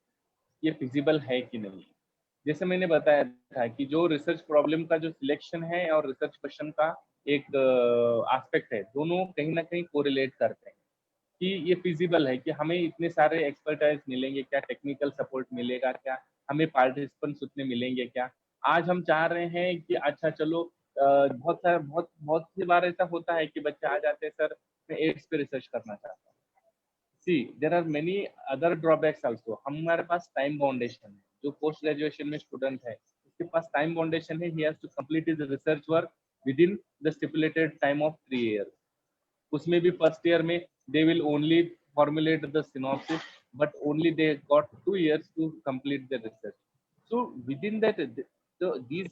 ये फिजिबल है कि नहीं। जैसे मैंने बताया था कि जो रिसर्च प्रॉब्लम का जो सिलेक्शन है और रिसर्च क्वेश्चन का एक एस्पेक्ट है, दोनों कहीं ना कहीं कोरिलेट करते हैं कि ये फिजिबल है, कि हमें इतने सारे एक्सपर्टाइज मिलेंगे क्या, टेक्निकल सपोर्ट मिलेगा क्या, हमें पार्टिसिपेंट्स उतने मिलेंगे क्या। आज हम चाह रहे हैं कि अच्छा चलो बहुत सारा बहुत बहुत सी बार ऐसा होता है कि बच्चे आ जाते हैं, सर मैं एड्स पे रिसर्च करना चाहता हूँ। See there are many other drawbacks also. हमारे पास टाइम बाउंडेशन है, जो पोस्ट ग्रेजुएशन में स्टूडेंट है उसके पास टाइम बाउंडेशन है, he has to complete his research work within the stipulated time of 3 years। उसमें भी फर्स्ट ईयर में they will only formulate the synopsis, but only they got 2 years to complete the research. So within that, these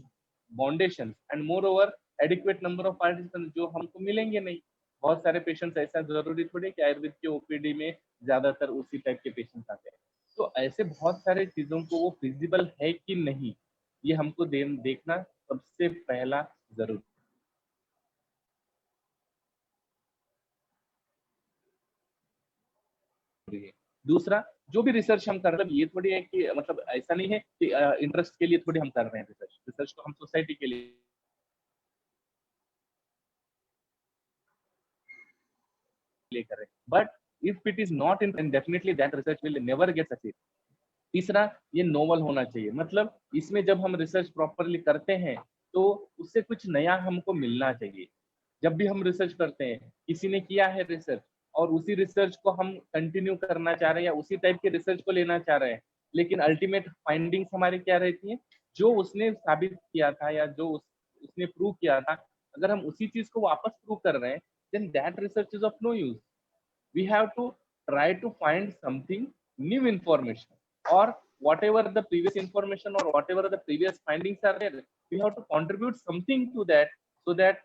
foundations and moreover adequate number of participants जो हमको मिलेंगे नहीं। बहुत सारे पेशेंट्स, ऐसा जरूरी थोड़ी कि आयुर्वेद के ओपीडी में ज्यादातर उसी टाइप के पेशेंट्स आते हैं। तो ऐसे बहुत सारे चीजों को वो फिजिबल है कि नहीं, ये हमको देखना सबसे पहला जरूरी। दूसरा, जो भी रिसर्च हम कर रहे हैं, ये थोड़ी है कि मतलब ऐसा नहीं है कि इंटरेस्ट के लिए थोड़ी हम कर रहे हैं रिसर्च। रिसर्च तो हम सोसाइटी के लिए कर रहे हैं, but if it is not in, definitely that research will never get succeed. तीसरा, ये नोवल होना चाहिए, मतलब इसमें जब हम रिसर्च प्रॉपरली करते हैं तो उससे कुछ नया हमको मिलना चाहिए। जब भी हम रिसर्च करते हैं, किसी ने किया है रिसर्च और उसी रिसर्च को हम कंटिन्यू करना चाह रहे हैं या उसी टाइप के रिसर्च को लेना चाह रहे हैं, लेकिन अल्टीमेट फाइंडिंग्स हमारी क्या रहती है, जो उसने साबित किया था या जो उसने प्रूव किया था, अगर हम उसी चीज को वापस प्रूव कर रहे हैं, then that research is of no use. we have to try to find something new information, or whatever the previous information or whatever the previous findings are there, we have to contribute something to that, so that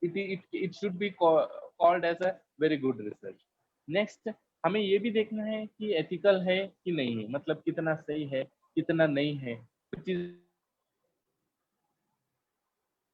it should be called as a very good research. Next, हमें ये भी देखना है कि ethical है कि नहीं है, मतलब कितना सही है कितना नहीं है। कुछ चीज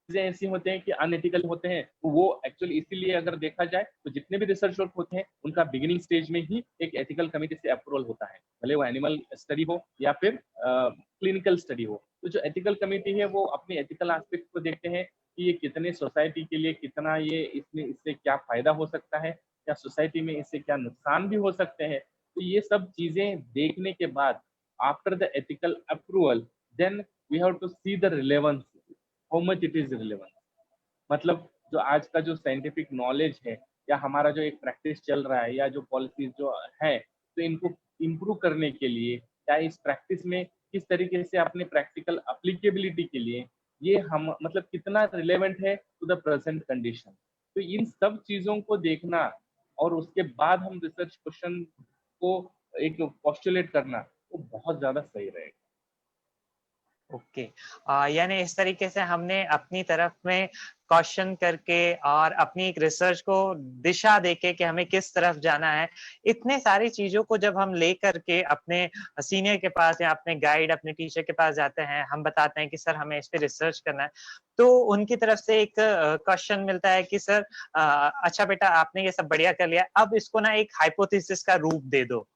चीजें ऐसी होते हैं कि अनएथिकल होते हैं, तो वो एक्चुअली इसीलिए अगर देखा जाए तो जितने भी रिसर्च वर्क होते हैं उनका बिगिनिंग स्टेज में ही एक एथिकल कमिटी से अप्रूवल होता है, भले वो एनिमल स्टडी हो या फिर क्लिनिकल स्टडी हो। तो जो एथिकल कमिटी है वो अपने एथिकल एस्पेक्ट को देखते हैं कि ये कितने सोसाइटी के लिए कितना ये इसमें इससे क्या फायदा हो सकता है या सोसाइटी में इससे क्या नुकसान भी हो सकते हैं। तो ये सब चीजें देखने के बाद after the ethical approval, then we have to see the relevance, how much it is relevant. मतलब जो आज का जो साइंटिफिक नॉलेज है या हमारा जो एक प्रैक्टिस चल रहा है या जो पॉलिसीज जो है, तो इनको इम्प्रूव करने के लिए या इस प्रैक्टिस में किस तरीके से अपने प्रैक्टिकल अप्लीकेबिलिटी के लिए ये हम मतलब कितना रिलेवेंट है टू द प्रेजेंट कंडीशन। तो इन सब चीजों को देखना और उसके बाद हम रिसर्च क्वेश्चन को एक पोस्टुलेट करना, वो बहुत ज्यादा सही रहेगा। ओके। यानी इस तरीके से हमने अपनी तरफ में क्वेश्चन करके और अपनी एक रिसर्च को दिशा देके कि हमें किस तरफ जाना है, इतने सारी चीजों को जब हम ले करके अपने सीनियर के पास या अपने गाइड अपने टीचर के पास जाते हैं, हम बताते हैं कि सर हमें इस पे रिसर्च करना है, तो उनकी तरफ से एक क्वेश्चन मिलता है कि सर अच्छा बेटा आपने ये सब बढ़िया कर लिया, अब इसको ना एक हाइपोथेसिस का रूप दे दो।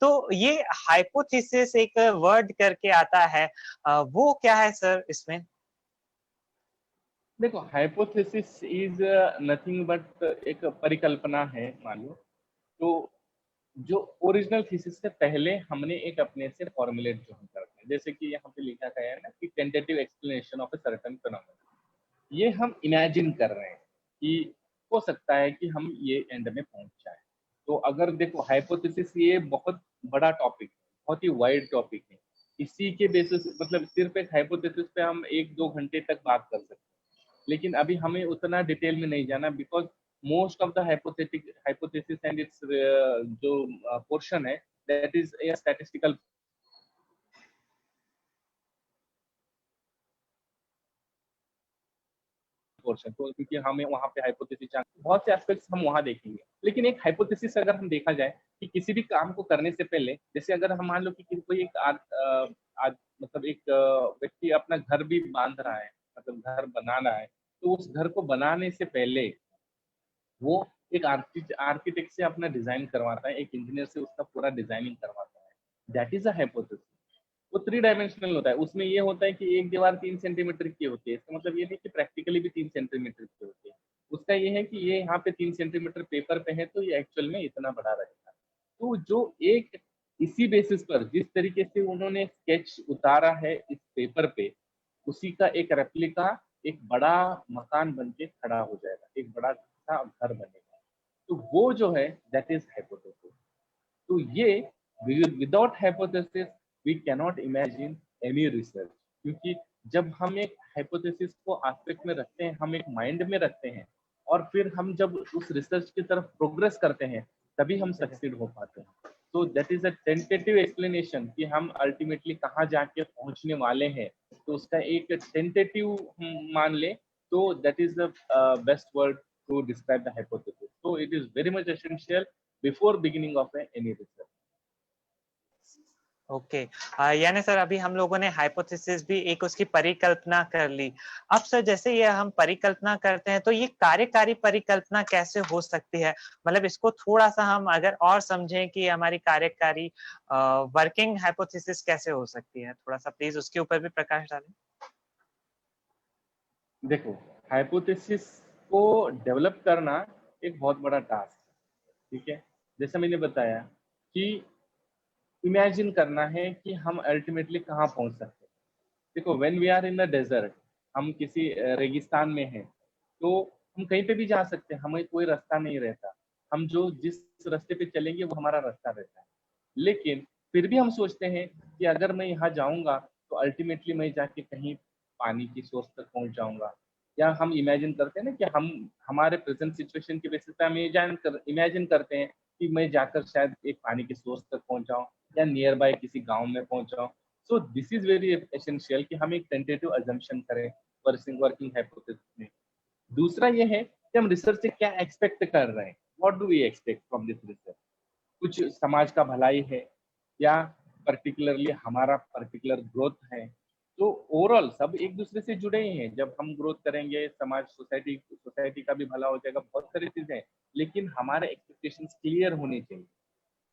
तो ये हाइपोथेसिस एक वर्ड करके आता है, वो क्या है सर इसमें? देखो, हाइपोथेसिस इज नथिंग बट एक परिकल्पना है, मान लो। तो जो ओरिजिनल थीसिस से पहले हमने एक अपने से फॉर्मुलेट जो हम करते हैं, जैसे कि यहाँ पे लिखा गया है ना कि tentative explanation of a certain phenomena, ये हम इमेजिन कर रहे हैं कि हो सकता है कि हम ये एंड में पहुंच जाए। तो अगर देखो, हाइपोथेसिस ये बहुत बड़ा टॉपिक है, बहुत ही वाइड टॉपिक है। इसी के बेसिस मतलब सिर्फ एक हाइपोथेसिस पे हम 1-2 घंटे तक बात कर सकते हैं, लेकिन अभी हमें उतना डिटेल में नहीं जाना, because most of the hypothesis and it's जो पोर्शन है, that is a statistical portion. तो क्योंकि हमें वहाँ पे हाइपोथेसिस बहुत से एस्पेक्ट्स हम वहाँ देखेंगे, लेकिन एक हाइपोथेसिस अगर हम देखा जाए कि किसी भी काम को करने से पहले, जैसे अगर हम मान लो कि कोई एक मतलब एक व्यक्ति अपना घर भी बांध रहा है, मतलब घर बनाना है, तो उस घर को बनाने से पहले वो एक आर्किटेक्ट से अपना डिजाइन करवाता है, एक इंजीनियर से उसका पूरा डिजाइनिंग करवाता है। That is a hypothesis. वो 3 डायमेंशनल होता है, उसमें ये होता है कि एक दीवार 3 सेंटीमीटर की होती है, इसका मतलब ये नहीं कि प्रैक्टिकली भी 3 सेंटीमीटर की होती है। उसका ये है कि ये यहाँ पे 3 सेंटीमीटर पेपर पे है, तो ये एक्चुअल में इतना बड़ा रहेगा। तो जो एक इसी बेसिस पर जिस तरीके से उन्होंने स्केच उतारा है इस पेपर पे, उसी का एक रेप्लिका एक बड़ा मकान बन के खड़ा हो जाएगा, एक बड़ा सा घर बनेगा। तो वो जो है दैट इज हाइपोथेसिस। तो ये without hypothesis we cannot imagine any research, क्योंकि जब हम एक हाइपोथेसिस को एस्पेक्ट में रखते हैं, हम एक माइंड में रखते हैं, और फिर हम जब उस रिसर्च की तरफ प्रोग्रेस करते हैं, तभी हम सक्सीड हो पाते हैं। तो that is a tentative explanation कि हम अल्टीमेटली कहाँ जाके पहुंचने वाले हैं, तो उसका एक टेंटेटिव मान ले, तो that is the best word to describe the hypothesis. So it is very much essential before beginning of any research. Okay. यानी सर अभी हम लोगों ने हाइपोथेसिस भी एक उसकी परिकल्पना कर ली। अब सर जैसे ये हम परिकल्पना करते हैं तो ये कार्यकारी परिकल्पना कैसे हो सकती है? मतलब इसको थोड़ा-सा हम अगर और समझें कि हमारी कार्यकारी वर्किंग हाइपोथेसिस कैसे हो सकती है? थोड़ा-सा प्लीज़ उसके ऊपर भी प्रकाश डालें। देखो, हाइपोथेसिस को डेवलप करना एक बहुत बड़ा टास्क है, ठीक है? जैसे मैंने बताया कि इमेजिन करना है कि हम अल्टीमेटली कहाँ पहुँच सकते हैं। देखो, when we are in the desert, हम किसी रेगिस्तान में हैं, तो हम कहीं पे भी जा सकते हैं, हमें कोई रास्ता नहीं रहता। हम जो जिस रास्ते पे चलेंगे वो हमारा रास्ता रहता है। लेकिन फिर भी हम सोचते हैं कि अगर मैं यहाँ जाऊँगा तो अल्टीमेटली मैं जाके कहीं पानी की सोर्स तक पहुँच जाऊँगा। या हम इमेजिन करते हैं ना कि हम हमारे प्रेज़ेंट सिचुएशन की बेसिस पे हम ये इमेजिन करते हैं कि मैं जाकर शायद एक पानी की सोर्स तक पहुँच जाऊँ या नियर बाय किसी गाँव में पहुँच जाऊँ। So this is very essential कि हम एक टेंटेटिव असम्पशन करें वर्किंग हाइपोथेसिस में। दूसरा ये है कि हम रिसर्च से क्या एक्सपेक्ट कर रहे हैं? What do we expect from this research? कुछ समाज का भलाई है या पर्टिकुलरली हमारा पर्टिकुलर ग्रोथ है। तो ओवरऑल सब एक दूसरे से जुड़े ही हैं। जब हम ग्रोथ करेंगे, समाज सोसाइटी सोसाइटी का भी भला हो जाएगा, बहुत सारी चीजें हैं। लेकिन हमारे एक्सपेक्टेशंस क्लियर होने चाहिए।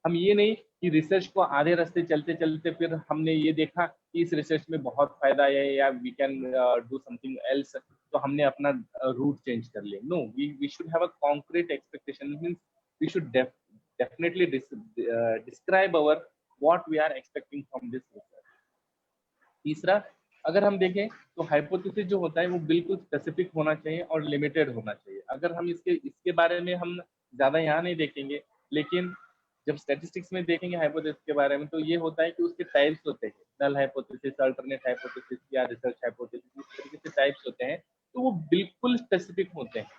हम ये नहीं कि रिसर्च को आधे रास्ते चलते चलते फिर हमने ये देखा कि इस रिसर्च में बहुत फायदा है या we can do something else, तो हमने अपना रूट चेंज कर लिया। No, we should have a concrete expectation, means we should definitely describe our what we are expecting from this research. तीसरा, अगर हम देखें तो हाइपोथेसिस जो होता है वो बिल्कुल स्पेसिफिक होना चाहिए और लिमिटेड होना चाहिए। अगर हम इसके इसके बारे में हम ज़्यादा यहाँ नहीं देखेंगे, लेकिन जब स्टैटिस्टिक्स में देखेंगे हाइपोथेसिस के बारे में तो ये होता है कि उसके टाइप्स होते हैं। नल हाइपोथेसिस, अल्टरनेट हाइपोथेसिस या रिसर्च हाइपोथेसिस, इस तरीके से टाइप्स होते हैं। तो वो बिल्कुल स्पेसिफिक होते हैं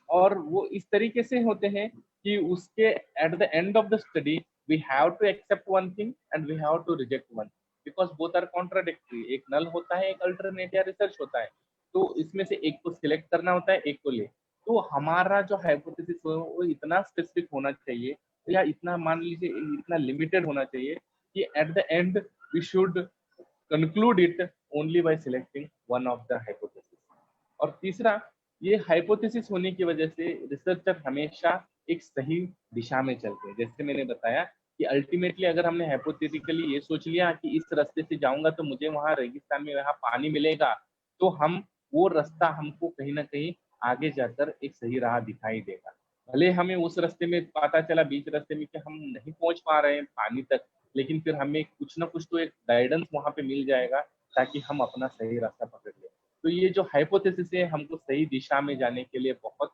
और वो इस तरीके से होते हैं कि उसके at the end of the study we have to accept one thing and we have to reject one, because both are contradictory. एक नल होता है, एक अल्टरनेट या रिसर्च होता है, तो इसमें से एक को सिलेक्ट करना होता है, एक को ले। तो हमारा जो हाइपोथेसिस हो वो इतना स्पेसिफिक होना चाहिए या इतना मान लीजिए इतना लिमिटेड होना चाहिए कि at the end we should conclude it only by selecting one of the hypothesis. और तीसरा, ये हाइपोथेसिस होने की वजह से रिसर्चर हमेशा एक सही दिशा में चलते हैं। जैसे मैंने बताया कि अल्टीमेटली अगर हमने हाइपोथेटिकली ये सोच लिया कि इस रास्ते से जाऊंगा तो मुझे वहां रेगिस्तान में वहां पानी मिलेगा, तो हम वो रास्ता हमको कहीं ना कहीं आगे जाकर एक सही राह दिखाई देगा। भले हमें उस रास्ते में पता चला बीच रास्ते में कि हम नहीं पहुंच पा रहे हैं पानी तक, लेकिन फिर हमें कुछ ना कुछ तो एक गाइडेंस वहां पे मिल जाएगा ताकि हम अपना सही रास्ता पकड़ लें। तो ये जो हाइपोथेसिस है हमको सही दिशा में जाने के लिए बहुत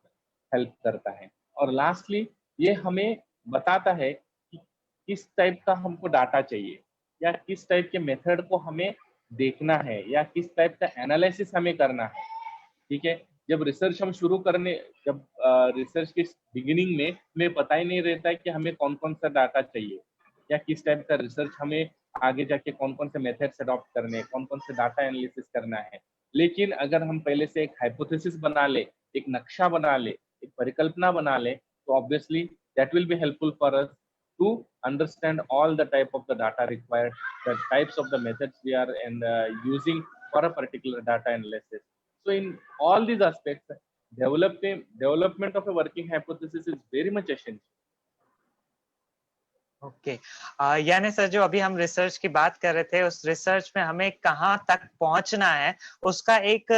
हेल्प करता है। और लास्टली ये हमें बताता है कि किस टाइप का हमको डाटा चाहिए या किस टाइप के मेथड को हमें देखना है या किस टाइप का एनालिसिस हमें करना है। ठीक है, जब रिसर्च हम शुरू करने जब रिसर्च के बिगिनिंग में हमें पता ही नहीं रहता है कि हमें कौन कौन सा डाटा चाहिए या किस टाइप का रिसर्च हमें आगे जाके कौन कौन से मेथड्स अडॉप्ट करने हैं, कौन कौन से डाटा एनालिसिस करना है। लेकिन अगर हम पहले से एक हाइपोथेसिस बना ले, एक नक्शा बना ले, एक परिकल्पना बना ले, तो obviously that will be helpful for us to understand all the type of the data required, the types of the methods we are and using for a particular data analysis. So in all these aspects, development of a working hypothesis is very much essential. Okay. यानी सर जो अभी हम रिसर्च की बात कर रहे थे उस रिसर्च में हमें कहाँ तक पहुंचना है उसका एक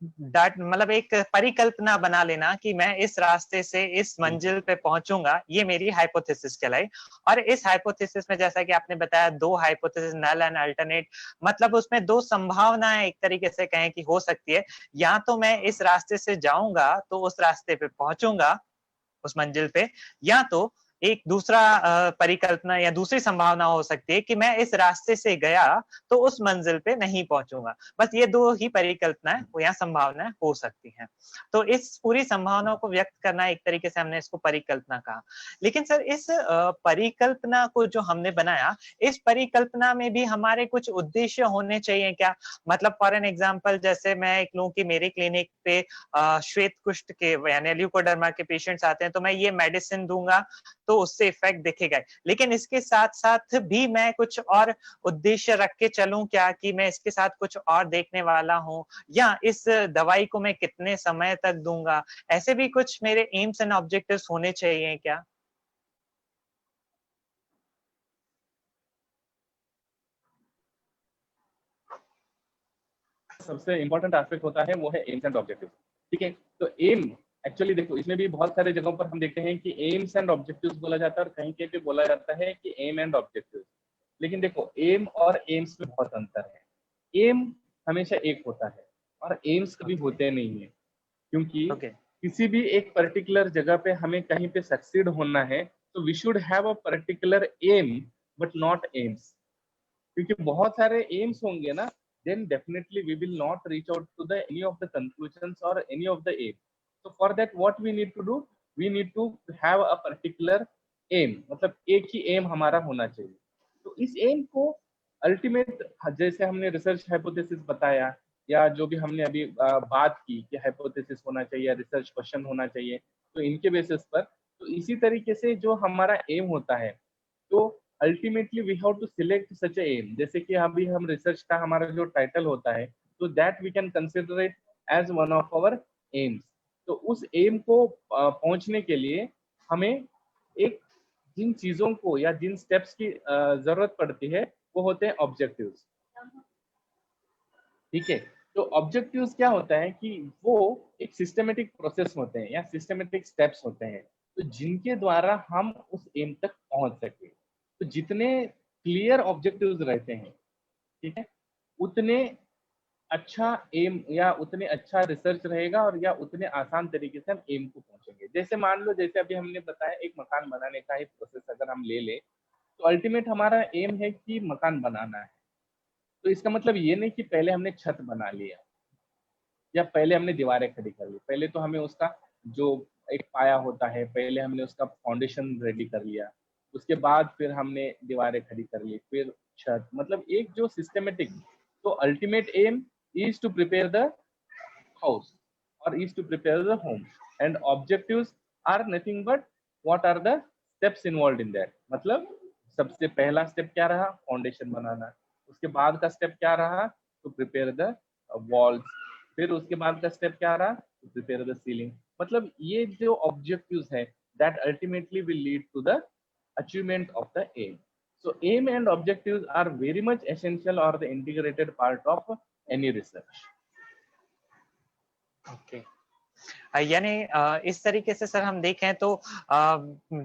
डाट मतलब एक परिकल्पना बना लेना कि मैं इस रास्ते से इस मंजिल पे पहुंचूंगा, ये मेरी हाइपोथेसिस कहलाई। और इस हाइपोथेसिस में जैसा कि आपने बताया दो हाइपोथेसिस नल एंड अल्टरनेट, मतलब उसमें दो संभावनाएं एक तरीके से कहें कि हो सकती है। या तो मैं इस रास्ते से जाऊंगा तो उस रास्ते पे पहुंचूंगा उस मंजिल पे, या तो एक दूसरा परिकल्पना या दूसरी संभावना हो सकती है कि मैं इस रास्ते से गया तो उस मंजिल पे नहीं पहुंचूंगा। बस ये दो ही परिकल्पनाएं या संभावनाएं हो सकती हैं। तो इस पूरी संभावनाओं को व्यक्त करना एक तरीके से हमने इसको परिकल्पना कहा। लेकिन सर इस परिकल्पना को जो हमने बनाया, इस परिकल्पना में भी हमारे कुछ उद्देश्य होने चाहिए क्या? मतलब फॉर एन एग्जाम्पल जैसे मैं एक लूं कि मेरे क्लिनिक पे श्वेत कुष्ठ के यानी ल्यूकोडर्मा के पेशेंट्स आते हैं तो मैं ये मेडिसिन दूंगा तो उससे इफेक्ट दिखेगा। लेकिन इसके साथ-साथ भी मैं कुछ और उद्देश्य रख के चलूँ क्या, कि मैं इसके साथ कुछ और देखने वाला हूँ, या इस दवाई को मैं कितने समय तक दूँगा? ऐसे भी कुछ मेरे एम्स एंड ऑब्जेक्टिव्स होने चाहिए क्या? सबसे इम्पोर्टेंट एस्पेक्ट होता है वो है एम्स एंड ऑब्जेक्टिव। ठीक है, तो एम एक्चुअली देखो इसमें भी बहुत सारे जगहों पर हम देखते हैं कि एम्स एंड ऑब्जेक्टिव्स बोला जाता है और कहीं कहीं पे बोला जाता है कि एम एंड ऑब्जेक्टिव। लेकिन देखो एम और एम्स में बहुत अंतर है। एम हमेशा एक होता है और एम्स कभी ओके, होते नहीं है, क्योंकि ओके, किसी भी एक पर्टिकुलर जगह पे हमें कहीं पे सक्सीड होना है तो we should have a particular aim but not aims. क्योंकि बहुत सारे एम्स होंगे ना, then definitely we will not reach out to the any of the conclusions or any of the aim. So for that what we need to do, we need to have a particular aim, मतलब एक ही एम हमारा होना चाहिए। तो इस एम को अल्टीमेट, जैसे हमने रिसर्च हाइपोथेसिस बताया या जो भी हमने अभी बात की कि हाइपोथेसिस होना चाहिए, रिसर्च क्वेश्चन होना चाहिए, तो इनके बेसिस पर, तो इसी तरीके से जो हमारा एम होता है, तो ultimately we have to select such aim. जैसे कि अभी हम रिसर्च का हमारा जो टाइटल होता है, तो that we can consider it as one of our aims. तो उस एम को पहुंचने के लिए हमें एक जिन चीजों को या जिन स्टेप्स की जरूरत पड़ती है वो होते हैं ऑब्जेक्टिव्स। ठीक है, तो ऑब्जेक्टिव्स क्या होता है कि वो एक सिस्टमेटिक प्रोसेस होते हैं या सिस्टमेटिक स्टेप्स होते हैं, तो जिनके द्वारा हम उस एम तक पहुंच सके। तो जितने क्लियर ऑब्जेक्टिव्स रहते हैं, ठीक है, उतने अच्छा एम या उतने अच्छा रिसर्च रहेगा और या उतने आसान तरीके से हम एम को पहुंचेंगे। जैसे मान लो, जैसे अभी हमने बताया एक मकान बनाने का ही प्रोसेस अगर हम ले लें, तो अल्टीमेट हमारा एम है कि मकान बनाना है। तो इसका मतलब ये नहीं कि पहले हमने छत बना लिया या पहले हमने दीवारें खड़ी कर ली। पहले तो हमें उसका जो एक पाया होता है, पहले हमने उसका फाउंडेशन रेडी कर लिया, उसके बाद फिर हमने दीवारें खड़ी कर ली, फिर छत, मतलब एक जो सिस्टमेटिक। तो ultimate aim is to prepare the house or is to prepare the home, and objectives are nothing but what are the steps involved in that। मतलब सबसे पहला स्टेप क्या रहा, फाउंडेशन बनाना। उसके बाद का स्टेप क्या रहा, टू प्रिपेयर द वॉल्स। फिर उसके बाद का स्टेप क्या रहा, टू प्रिपेयर द सीलिंग। मतलब ये जो ऑब्जेक्टिव्स है, that ultimately will lead to the achievement of the aim। So aim and objectives are very much essential or the integrated part of any research। Okay. यानी इस तरीके से सर हम देखें तो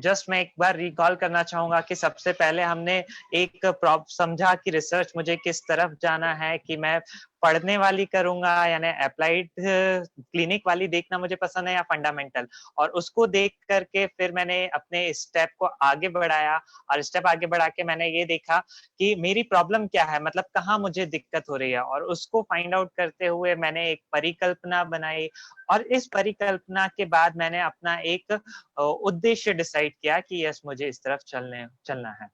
जस्ट मैं एक बार रिकॉल करना चाहूंगा कि सबसे पहले हमने एक प्रॉप समझा कि रिसर्च मुझे किस तरफ जाना है, कि मैं पढ़ने वाली करूंगा यानी अप्लाइड क्लिनिक वाली देखना मुझे पसंद है या फंडामेंटल, और उसको देख करके फिर मैंने अपने स्टेप को आगे बढ़ाया, और स्टेप आगे बढ़ा के मैंने ये देखा कि मेरी प्रॉब्लम क्या है, मतलब कहाँ मुझे दिक्कत हो रही है, और उसको फाइंड आउट करते हुए मैंने एक परिकल्पना बनाई, और इस परिकल्पना के बाद मैंने अपना एक उद्देश्य डिसाइड किया कि यस मुझे इस तरफ चलना है।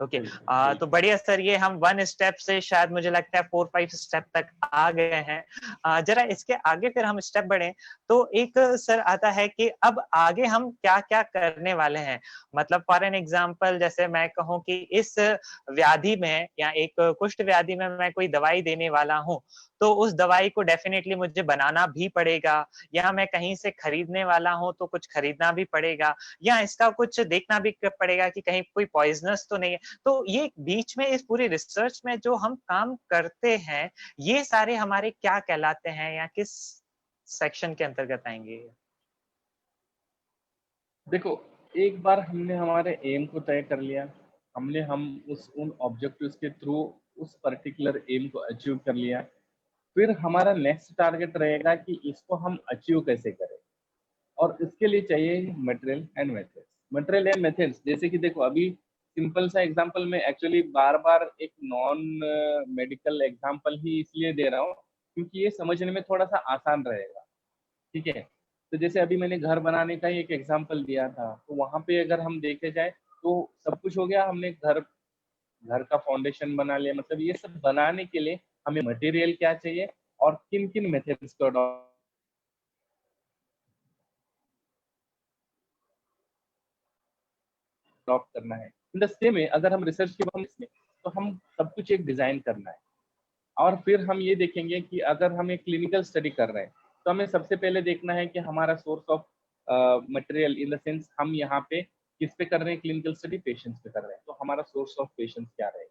ओके, तो बढ़िया सर, ये हम 1 स्टेप से शायद मुझे लगता है 4-5 स्टेप तक आ गए हैं। जरा इसके आगे फिर हम स्टेप बढ़े तो एक सर आता है कि अब आगे हम क्या-क्या करने वाले हैं। मतलब फॉर एन एग्जांपल जैसे मैं कहूँ कि इस व्याधि में या एक कुष्ठ व्याधि में मैं कोई दवाई देने वाला हूँ, तो उस दवाई को डेफिनिटली मुझे बनाना भी पड़ेगा, या मैं कहीं से खरीदने वाला हूँ तो कुछ खरीदना भी पड़ेगा, या इसका कुछ देखना भी पड़ेगा कि कहीं कोई पॉइजनस तो नहीं है। तो ये बीच में इस पूरी रिसर्च में जो हम काम करते हैं, ये सारे हमारे क्या कहलाते हैं या किस सेक्शन के अंतर्गत आएंगे? देखो, एक बार हमने हमारे एम को तय कर लिया, हम उस उन ऑब्जेक्टिव्स के थ्रू उस पर्टिकुलर एम को अचीव कर लिया, फिर हमारा नेक्स्ट टारगेट रहेगा कि इसको हम अचीव कैसे करें। और इसके लिए चाहिए material and methods. Material and methods जैसे कि देखो, अभी सिंपल सा एग्जांपल मैं एक्चुअली बार बार एक नॉन मेडिकल एग्जांपल ही इसलिए दे रहा हूँ क्योंकि ये समझने में थोड़ा सा आसान रहेगा। ठीक है, तो जैसे अभी मैंने घर बनाने का ही एक एग्जांपल दिया था, तो वहां पे अगर हम देखे जाए तो सब कुछ हो गया, हमने घर घर का फाउंडेशन बना लिया। मतलब ये सब बनाने के लिए हमें मटेरियल क्या चाहिए और किन किन मेथड्स को अडॉप्ट करना है। इन द सेम वे अगर हम रिसर्च के बारे में तो हम सब कुछ एक डिजाइन करना है, और फिर हम ये देखेंगे कि अगर हम एक क्लिनिकल स्टडी कर रहे हैं तो हमें सबसे पहले देखना है कि हमारा source of material in the sense हम यहाँ पे किस पे कर रहे हैं क्लिनिकल स्टडी, पेशेंट्स पे कर रहे हैं, तो हमारा सोर्स ऑफ पेशेंट्स क्या रहेगा,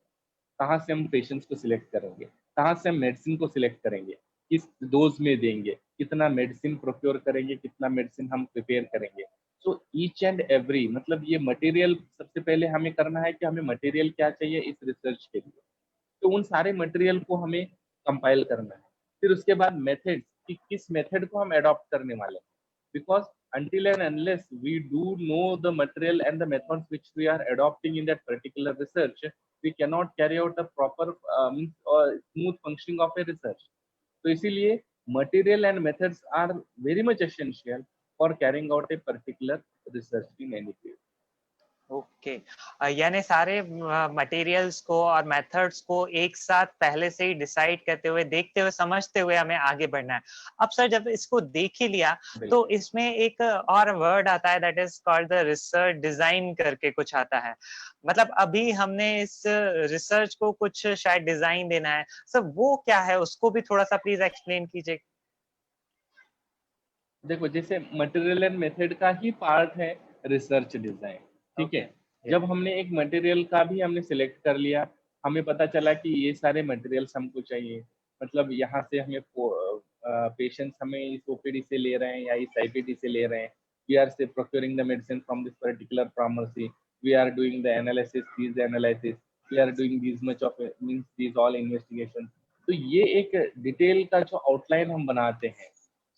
कहाँ से हम पेशेंट्स को सिलेक्ट करेंगे, कहाँ से हम मेडिसिन को सिलेक्ट करेंगे, किस डोज में देंगे, कितना मेडिसिन प्रोक्योर करेंगे, कितना मेडिसिन हम प्रिपेयर करेंगे। सो ईच एंड एवरी मतलब ये मटेरियल सबसे पहले हमें करना है कि हमें मटेरियल क्या चाहिए इस रिसर्च के लिए, तो उन सारे मटेरियल को हमें कंपाइल करना है। फिर उसके बाद मेथड्स कि किस मेथड को हम अडॉप्ट करने वाले हैं, because until and unless we do know the material and the methods which we are adopting in that particular research, we cannot carry out a proper smooth functioning of a research. तो इसीलिए material and methods are very much essential for carrying out a particular research in any field. Okay, यानी सारे मटेरियल्स को और मेथड्स को एक साथ पहले से ही डिसाइड करते हुए, देखते हुए, समझते हुए हमें आगे बढ़ना है। अब सर जब इसको देख ही लिया तो इसमें एक और वर्ड आता है that is called the research design करके कुछ आता है। मतलब अभी हमने इस रिसर्च को कुछ शायद डिजाइन देना है, सर वो क्या है उसको भी थोड़ा सा प्लीज एक्सप्लेन कीजिए। देखो जैसे मटेरियल एंड मेथड का ही पार्ट है रिसर्च डिजाइन, ठीक है। जब हमने एक मटेरियल का भी हमने सिलेक्ट कर लिया, हमें पता चला कि ये सारे मटेरियल्स हमको चाहिए, मतलब यहाँ से हमें पेशेंट्स हमें इस ओपीडी से ले रहे हैं या इस आईपीडी से ले रहे हैं, we are say procuring the medicine from this particular pharmacy, we are doing the analysis, these analysis, we are doing this much of means these all investigation. तो ये एक डिटेल का जो आउटलाइन हम बनाते हैं,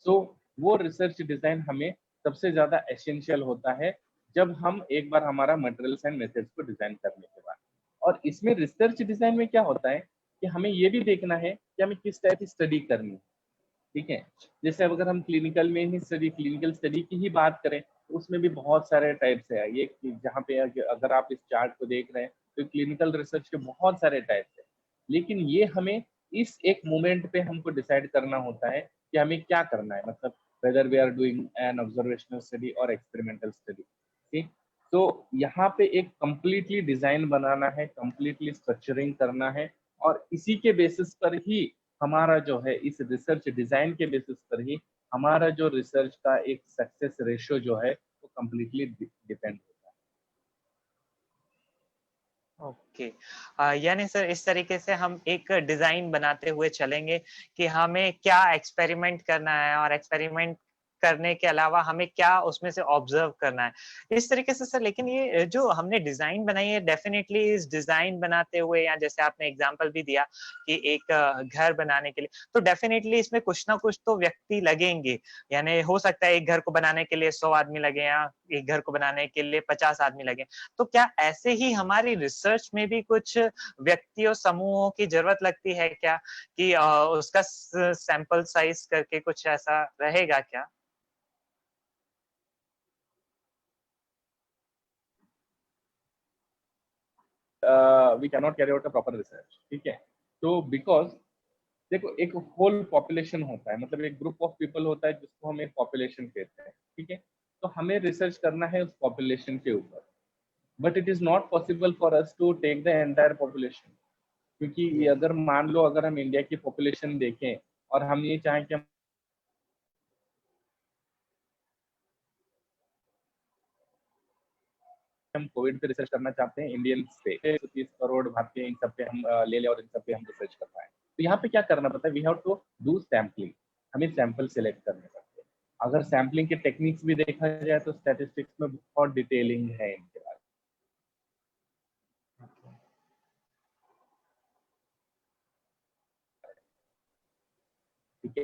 सो वो रिसर्च डिजाइन हमें सबसे ज्यादा एसेंशियल होता है जब हम एक बार हमारा मटेरियल्स एंड मेथड्स को डिजाइन करने के बाद। और इसमें रिसर्च डिजाइन में क्या होता है कि हमें ये भी देखना है कि हमें किस टाइप की स्टडी करनी है, ठीक है। जैसे अगर हम क्लिनिकल में ही क्लिनिकल स्टडी की ही बात करें तो उसमें भी बहुत सारे टाइप्स है। ये जहाँ पे अगर आप इस चार्ट को देख रहे हैं तो क्लिनिकल रिसर्च के बहुत सारे टाइप्स है, लेकिन ये हमें इस एक मोमेंट पे हमको डिसाइड करना होता है कि हमें क्या करना है, मतलब whether we are doing an observational study or experimental study, ठीक। तो यहाँ पे एक completely डिजाइन बनाना है, completely स्ट्रक्चरिंग करना है, और इसी के बेसिस पर ही हमारा जो है इस रिसर्च डिजाइन के बेसिस पर ही हमारा जो रिसर्च का एक सक्सेस रेशियो जो है वो completely डिपेंड होता है। ओके, यानी सर इस तरीके से हम एक डिजाइन बनाते हुए चलेंगे कि हमें क्या एक्सपेरिमेंट करना है और एक्सपेरिमेंट करने के अलावा हमें क्या उसमें से ऑब्जर्व करना है इस तरीके से सर। लेकिन ये जो हमने डिजाइन बनाई है डेफिनेटली इस डिजाइन बनाते हुए, या जैसे आपने एग्जांपल भी दिया कि एक घर बनाने के लिए, तो डेफिनेटली इसमें कुछ ना कुछ तो व्यक्ति लगेंगे। यानी हो सकता है एक घर को बनाने के लिए 100 आदमी लगे या एक घर को बनाने के लिए 50 आदमी लगे। तो क्या ऐसे ही हमारी रिसर्च में भी कुछ व्यक्तियों समूहों की जरूरत लगती है क्या, कि उसका सैंपल साइज करके कुछ ऐसा रहेगा क्या? We can not carry out a proper research, ठीक है। तो बिकॉज देखो एक होल पॉपुलेशन होता है, मतलब एक ग्रुप ऑफ पीपल होता है जिसको हम एक पॉपुलेशन कहते हैं, ठीक है। तो हमें रिसर्च करना है उस पॉपुलेशन के ऊपर, but it is not possible for us to take the entire population, क्योंकि ये अगर मान लो अगर हम इंडिया की पॉपुलेशन देखें और हम ये चाहें कि हम कोविड पे रिसर्च करना चाहते हैं इंडियंस पे, 130 करोड़ भारतीय, इन सब पे हम ले लें और इन सब पे हम रिसर्च कर पाए, तो यहाँ पे क्या करना पड़ता है, we have to do sampling, हमें सैंपल सिलेक्ट करने पड़ते हैं। अगर सैम्पलिंग के टेक्निक्स भी देखा जाए तो स्टैटिस्टिक्स में बहुत डिटेलिंग है इनके बारे में।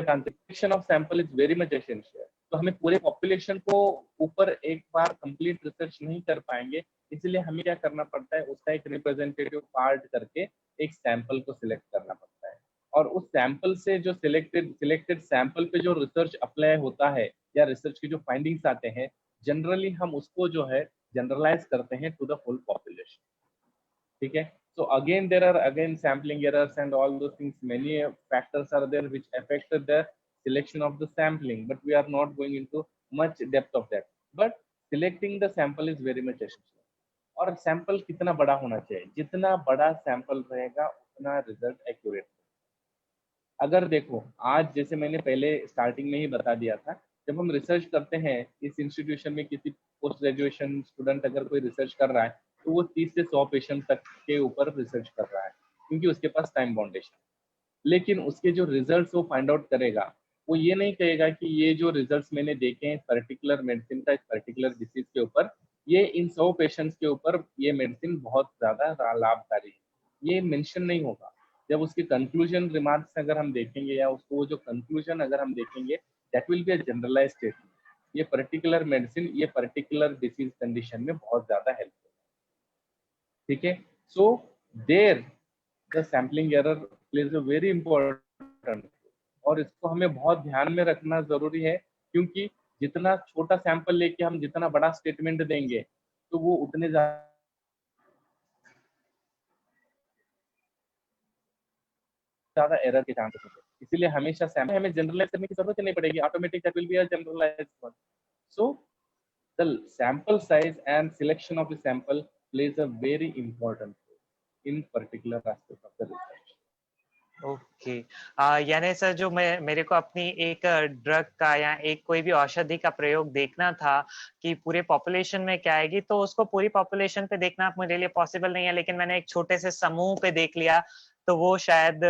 Conception of sample is very much essential. तो हमें पूरे पॉपुलेशन को ऊपर एक बार कंप्लीट रिसर्च नहीं कर पाएंगे, इसलिए हमें क्या करना पड़ता है, उसका एक रिप्रेजेंटेटिव पार्ट करके एक सैंपल को सिलेक्ट करना पड़ता है, और उस सैंपल से जो सिलेक्टेड सैंपल पे जो रिसर्च अप्लाई होता है या रिसर्च के जो फाइंडिंग्स आते हैं, जनरली हम उसको जो है जनरलाइज करते हैं टू द फुल पॉपुलेशन, ठीक है। So again there are again sampling errors and all those things, many factors are there which affect the selection of the sampling, but we are not going into much depth of that, but selecting the sample is very much essential। और सैंपल कितना बड़ा होना चाहिए, जितना बड़ा सैंपल रहेगा उतना रिजल्ट एक्यूरेट। अगर देखो आज जैसे मैंने पहले स्टार्टिंग में ही बता दिया था, जब हम रिसर्च करते हैं इस इंस्टीट्यूशन में, किसी पोस्ट ग्रेजुएशन स्टूडेंट अगर कोई रिसर्च कर रहा है तो वो 30 से 100 पेशेंट तक के ऊपर रिसर्च कर रहा है, क्योंकि उसके पास टाइम बाउंडेशन। लेकिन उसके जो रिजल्ट्स वो फाइंड आउट करेगा, वो ये नहीं कहेगा कि ये जो रिजल्ट्स मैंने देखे हैं पर्टिकुलर मेडिसिन का इस पर्टिकुलर डिसीज के ऊपर, ये इन 100 पेशेंट्स के ऊपर ये मेडिसिन बहुत ज्यादा लाभकारी है, ये मेंशन नहीं होगा। जब उसके कंक्लूजन रिमार्क्स अगर हम देखेंगे या उसको वो जो कंक्लूजन अगर हम देखेंगे, that will be a generalised statement, ये पर्टिकुलर मेडिसिन ये पर्टिकुलर डिसीज कंडीशन में बहुत ज्यादा हेल्प है। ठीक है, so there the sampling error plays a very important, और इसको हमें बहुत ध्यान में रखना जरूरी है, क्योंकि जितना छोटा सैंपल लेके हम जितना बड़ा स्टेटमेंट देंगे तो वो उतने ज्यादा एरर के चांसेस होते हैं। इसीलिए हमेशा सैंपल हमें जनरलाइज करने की जरूरत ही नहीं पड़ेगी, automatic that will be a generalised one. So the sample size and selection of the sample plays a very important role in particular aspect of the research. Okay. यानी सर जो मैं मेरे को अपनी एक ड्रग का या एक कोई भी औषधि का प्रयोग देखना था कि पूरे पॉपुलेशन में क्या आएगी, तो उसको पूरी पॉपुलेशन पे देखना मेरे लिए पॉसिबल नहीं है, लेकिन मैंने एक छोटे से समूह पे देख लिया, तो वो शायद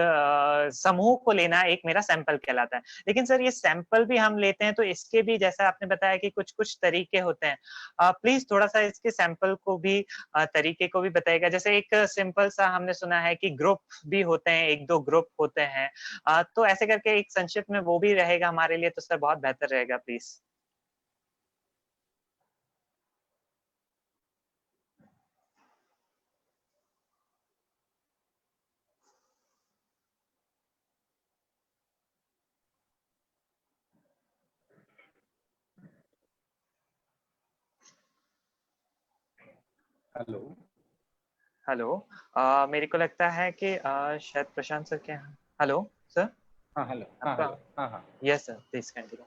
समूह को लेना एक मेरा सैंपल कहलाता है। लेकिन सर ये सैंपल भी हम लेते हैं तो इसके भी जैसा आपने बताया कि कुछ-कुछ तरीके होते हैं। प्लीज़ थोड़ा-सा इसके सैंपल को भी तरीके को भी बताइएगा। जैसे एक सिंपल सा हमने सुना है कि ग्रुप भी होते हैं, 1-2 ग्रुप होते हैं। तो ऐसे करके एक संक्षिप्त में वो भी रहेगा हमारे लिए तो सर बहुत बेहतर रहेगा प्लीज़। हेलो। हेलो। मेरे को लगता है कि शायद प्रशांत सर के यहाँ हेलो सर, हाँ हेलो, हाँ आपका हेलो, हाँ हाँ। Yes sir, please continue.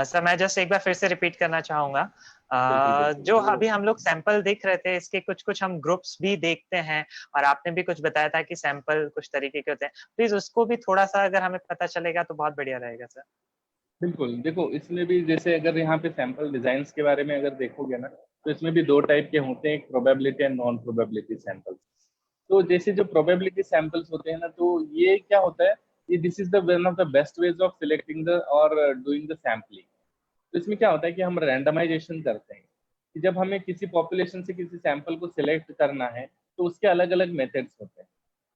Sir मैं जस्ट एक बार फिर से रिपीट करना चाहूँगा। बिल्कुल बिल्कुल, जो तो अभी हम लोग सैंपल देख रहे थे, इसके कुछ-कुछ हम ग्रुप्स भी देखते हैं और आपने भी कुछ बताया था कि सैंपल कुछ तरीके के होते हैं। प्लीज़ उसको भी थोड़ा-सा अगर हमें पता चलेगा तो बहुत बढ़िया रहेगा सर। बिल्कुल देखो इसमें भी जैसे अगर यहाँ पे सैंपल डिजाइन्स के बारे में अगर देखोगे ना, तो इसमें भी दो टाइप के होते हैं, एक probability and non probability samples. तो जैसे जो प्रोबेबिलिटी सैंपल्स होते हैं ना, तो ये क्या होता है, ये this is the one of the best ways of selecting the और डूइंग द सैम्पलिंग। तो इसमें क्या होता है कि हम रैंडमाइजेशन करते हैं, कि जब हमें किसी पॉपुलेशन से किसी सैंपल को सिलेक्ट करना है तो उसके अलग अलग मेथड्स होते हैं।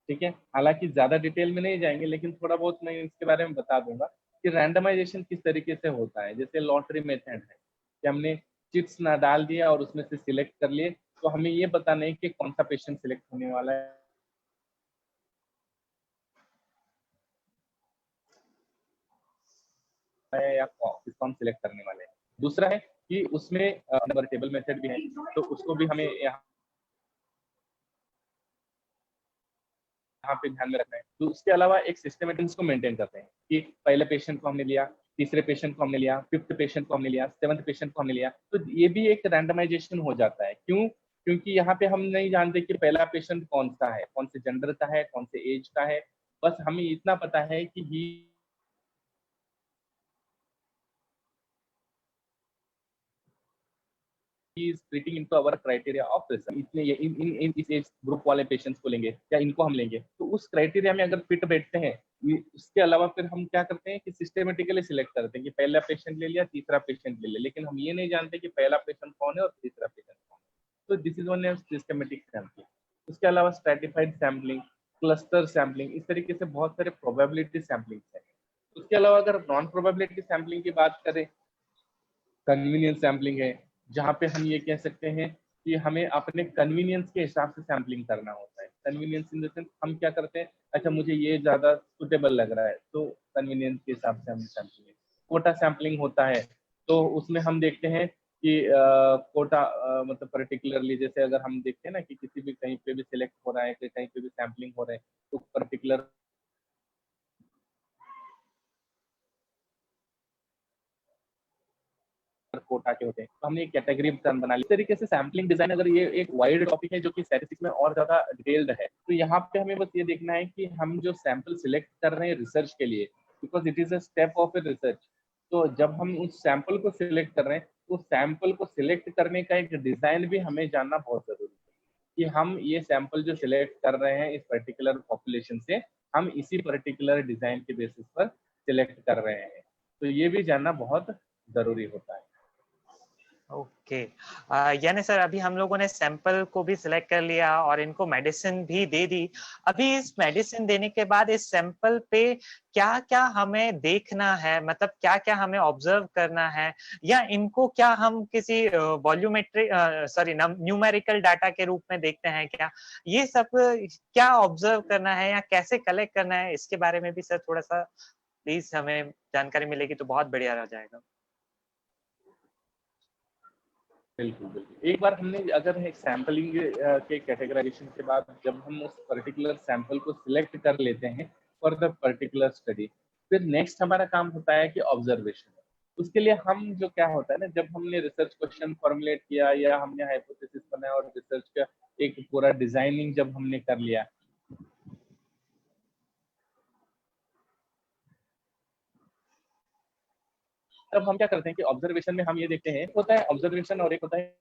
ठीक है, हालांकि ज्यादा डिटेल में नहीं जाएंगे, लेकिन थोड़ा बहुत मैं इसके बारे में बता दूंगा कि रैंडमाइजेशन किस तरीके से होता है। जैसे लॉटरी मेथड है कि हमने चिट्स ना डाल दिया और उसमें से सिलेक्ट कर लिए, तो हमें ये पता नहीं कि कौन सा पेशेंट सिलेक्ट होने वाला है या किसको हम सिलेक्ट करने वाले हैं। दूसरा है कि उसमें नंबर टेबल मेथड भी है, तो उसको भी हमें यहाँ पे ध्यान में रखना है। तो उसके अलावा एक सिस्टमेटिक्स को मेंटेन करते हैं कि पहले पेशेंट को हमने लिया, तीसरे पेशेंट को हमने लिया, फिफ्थ पेशेंट को हमने लिया, सेवंथ पेशेंट को हमने लिया, तो ये भी एक रैंडमाइजेशन हो जाता है। क्यों? क्योंकि यहाँ पे हम नहीं जानते कि पहला पेशेंट कौन सा है, कौन से जेंडर का है, कौन से एज का है। बस हमें इतना पता है कि ही is fitting into our criteria of research। इतने ये इन इस एज ग्रुप वाले पेशेंट्स को लेंगे या इनको हम लेंगे, तो उस क्राइटेरिया में अगर फिट बैठते हैं, उसके अलावा फिर हम क्या करते हैं कि सिस्टमेटिकली सिलेक्ट करते हैं कि पहला पेशेंट ले लिया, तीसरा पेशेंट ले लिया, लेकिन हम ये नहीं जानते कि पहला पेशेंट कौन है और तीसरा पेशेंट कौन है। तो this is one systematic sampling. उसके अलावा स्ट्रेटिफाइड सैम्पलिंग, क्लस्टर सैम्पलिंग, इस तरीके से बहुत सारे प्रोबेबिलिटी सैम्पलिंग है। उसके अलावा अगर नॉन प्रोबेबिलिटी सैम्पलिंग की बात करें, कन्वीनियंस सैम्पलिंग है, जहाँ पे हम ये कह सकते हैं कि हमें अपने कन्वीनियंस के हिसाब से सैम्पलिंग करना होता है। कन्वीनियंस इन द सेंस हम क्या करते हैं, अच्छा मुझे ये ज्यादा सुटेबल लग रहा है तो कन्वीनियंस के हिसाब से हम सैम्पलिंग। कोटा सैम्पलिंग होता है, तो उसमें हम देखते हैं कि कोटा मतलब पर्टिकुलरली जैसे अगर हम देखते हैं ना कि किसी भी कहीं पे भी सिलेक्ट हो रहा है, कि कहीं पे भी सैम्पलिंग हो रहा है, तो पर्टिकुलर कोटा के होते हैं, तो हमने एक कैटेगरी बना ली। इस तरीके से सैम्पलिंग डिजाइन अगर ये एक वाइड टॉपिक है जो कि स्टैटिस्टिक्स में और ज्यादा डिटेल्ड है, तो यहाँ पे हमें बस ये देखना है कि हम जो सैंपल सिलेक्ट कर रहे हैं रिसर्च के लिए, because it is a step of a research, तो जब हम उस सैंपल को सिलेक्ट कर रहे हैं तो सैंपल को सिलेक्ट करने का एक डिजाइन भी हमें जानना बहुत जरूरी है कि हम ये सैंपल जो सिलेक्ट कर रहे हैं इस पर्टिकुलर पॉपुलेशन से, हम इसी पर्टिकुलर डिजाइन के बेसिस पर सिलेक्ट कर रहे हैं, तो ये भी जानना बहुत जरूरी होता है। ओके, यानी सर अभी हम लोगों ने सैंपल को भी सिलेक्ट कर लिया और इनको मेडिसिन भी दे दी। अभी इस मेडिसिन देने के बाद इस सैंपल पे क्या क्या हमें देखना है, मतलब क्या क्या हमें ऑब्जर्व करना है, या इनको क्या हम किसी वॉल्यूमेट्रिक न्यूमेरिकल डाटा के रूप में देखते हैं क्या? ये सब क्या ऑब्जर्व करना है या कैसे कलेक्ट करना है, इसके बारे में भी सर थोड़ा सा प्लीज हमें जानकारी मिलेगी तो बहुत बढ़िया रह जाएगा। बिल्कुल बिल्कुल, एक बार हमने अगर एक सैम्पलिंग के कैटेगराइजेशन के बाद जब हम उस पर्टिकुलर सैंपल को सिलेक्ट कर लेते हैं फॉर द पर्टिकुलर स्टडी, फिर नेक्स्ट हमारा काम होता है कि ऑब्जर्वेशन। उसके लिए हम जो क्या होता है ना, जब हमने रिसर्च क्वेश्चन फॉर्मुलेट किया या हमने हाइपोथेसिस बनाया और रिसर्च का एक पूरा डिजाइनिंग जब हमने कर लिया, तब हम क्या करते हैं कि ऑब्जर्वेशन में हम ये देखते हैं, होता है ऑब्जर्वेशन और एक होता है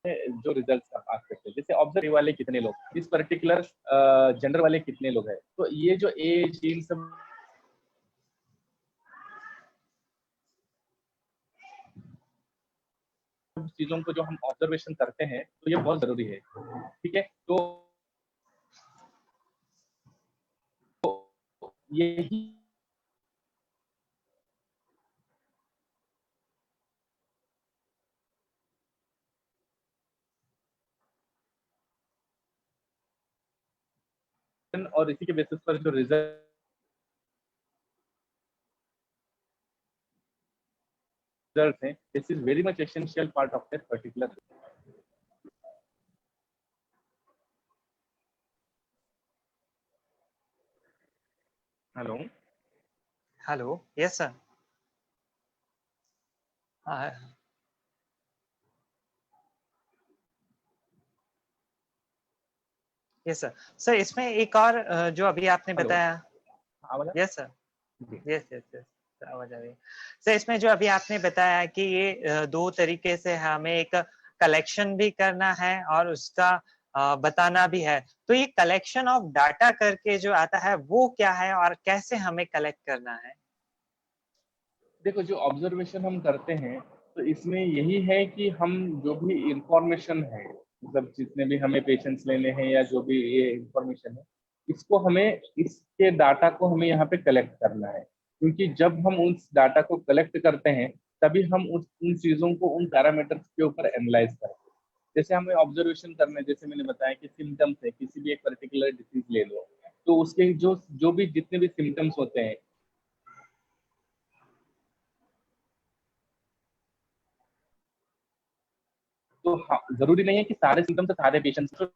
जो रिजल्ट का बात करते हैं, जैसे ऑब्जर्व वाले कितने लोग, इस पर्टिकुलर जेंडर वाले कितने लोग हैं, तो ये जो एज इन सब चीजों को जो हम ऑब्जर्वेशन करते हैं तो ये बहुत जरूरी है। ठीक है, तो यही और इसी के बेसिस पर जो रिजल्ट हैं, this is very much essential part of that particular. Hello hello, yes sir. Yes sir. Sir इसमें एक और जो अभी आपने हेलो, बताया, yes sir, yes yes yes, आवाज आ रही है सर। इसमें जो अभी आपने बताया कि ये दो तरीके से हमें एक कलेक्शन भी करना है और उसका बताना भी है, तो ये कलेक्शन ऑफ डाटा करके जो आता है वो क्या है और कैसे हमें कलेक्ट करना है? देखो जो ऑब्जर्वेशन हम करते हैं तो इसमें यही है कि हम जो भी इंफॉर्मेशन है, मतलब जितने भी हमें पेशेंट्स लेने हैं या जो भी ये इंफॉर्मेशन है, इसको हमें इसके डाटा को हमें यहाँ पे कलेक्ट करना है, क्योंकि जब हम उस डाटा को कलेक्ट करते हैं तभी हम उन चीजों को उन पैरामीटर्स के ऊपर एनालाइज करते हैं। जैसे हमें ऑब्जर्वेशन करना है, जैसे मैंने बताया कि सिम्टम्स है, किसी भी एक पर्टिकुलर डिसीज ले लो, तो उसके जो जो भी जितने भी सिम्टम्स होते हैं, तो हाँ, जरूरी नहीं है कि सारे सिम्टम्स सारे पेशेंट्स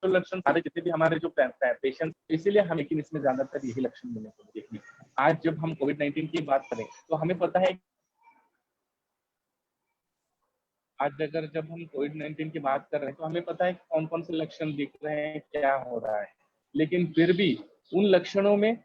लक्षण सारे जितने भी हमारे जो पेशेंट, इसीलिए हम, लेकिन इसमें ज्यादातर यही लक्षण मिलने को देखने। आज जब हम कोविड-19 की बात करें तो हमें पता है, आज अगर जब हम कोविड-19 की बात कर रहे हैं तो हमें पता है कौन कौन से लक्षण दिख रहे हैं, क्या हो रहा है, लेकिन फिर भी उन लक्षणों में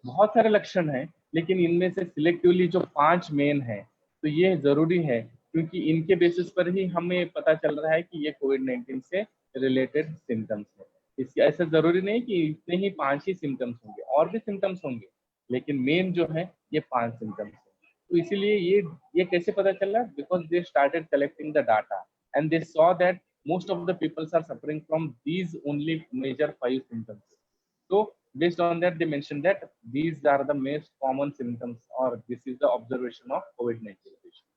बहुत सारे लक्षण हैं, लेकिन इनमें से सिलेक्टिवली जो 5 मेन है, तो ये जरूरी है क्योंकि इनके बेसिस पर ही हमें पता चल रहा है कि ये कोविड-19 से रिलेटेड सिम्टम्स है। इसके ऐसा जरूरी नहीं कि इतने ही 5 ही सिम्टम्स होंगे, और भी सिम्टम्स होंगे, लेकिन मेन जो है ये 5 सिम्टम्स है। तो इसीलिए ये कैसे पता चल रहा है, because they started collecting the data and they saw that most of the people are suffering from these only major 5 symptoms. So based on that, they mentioned that these are the most common symptoms, or this is the observation of COVID-19 patient.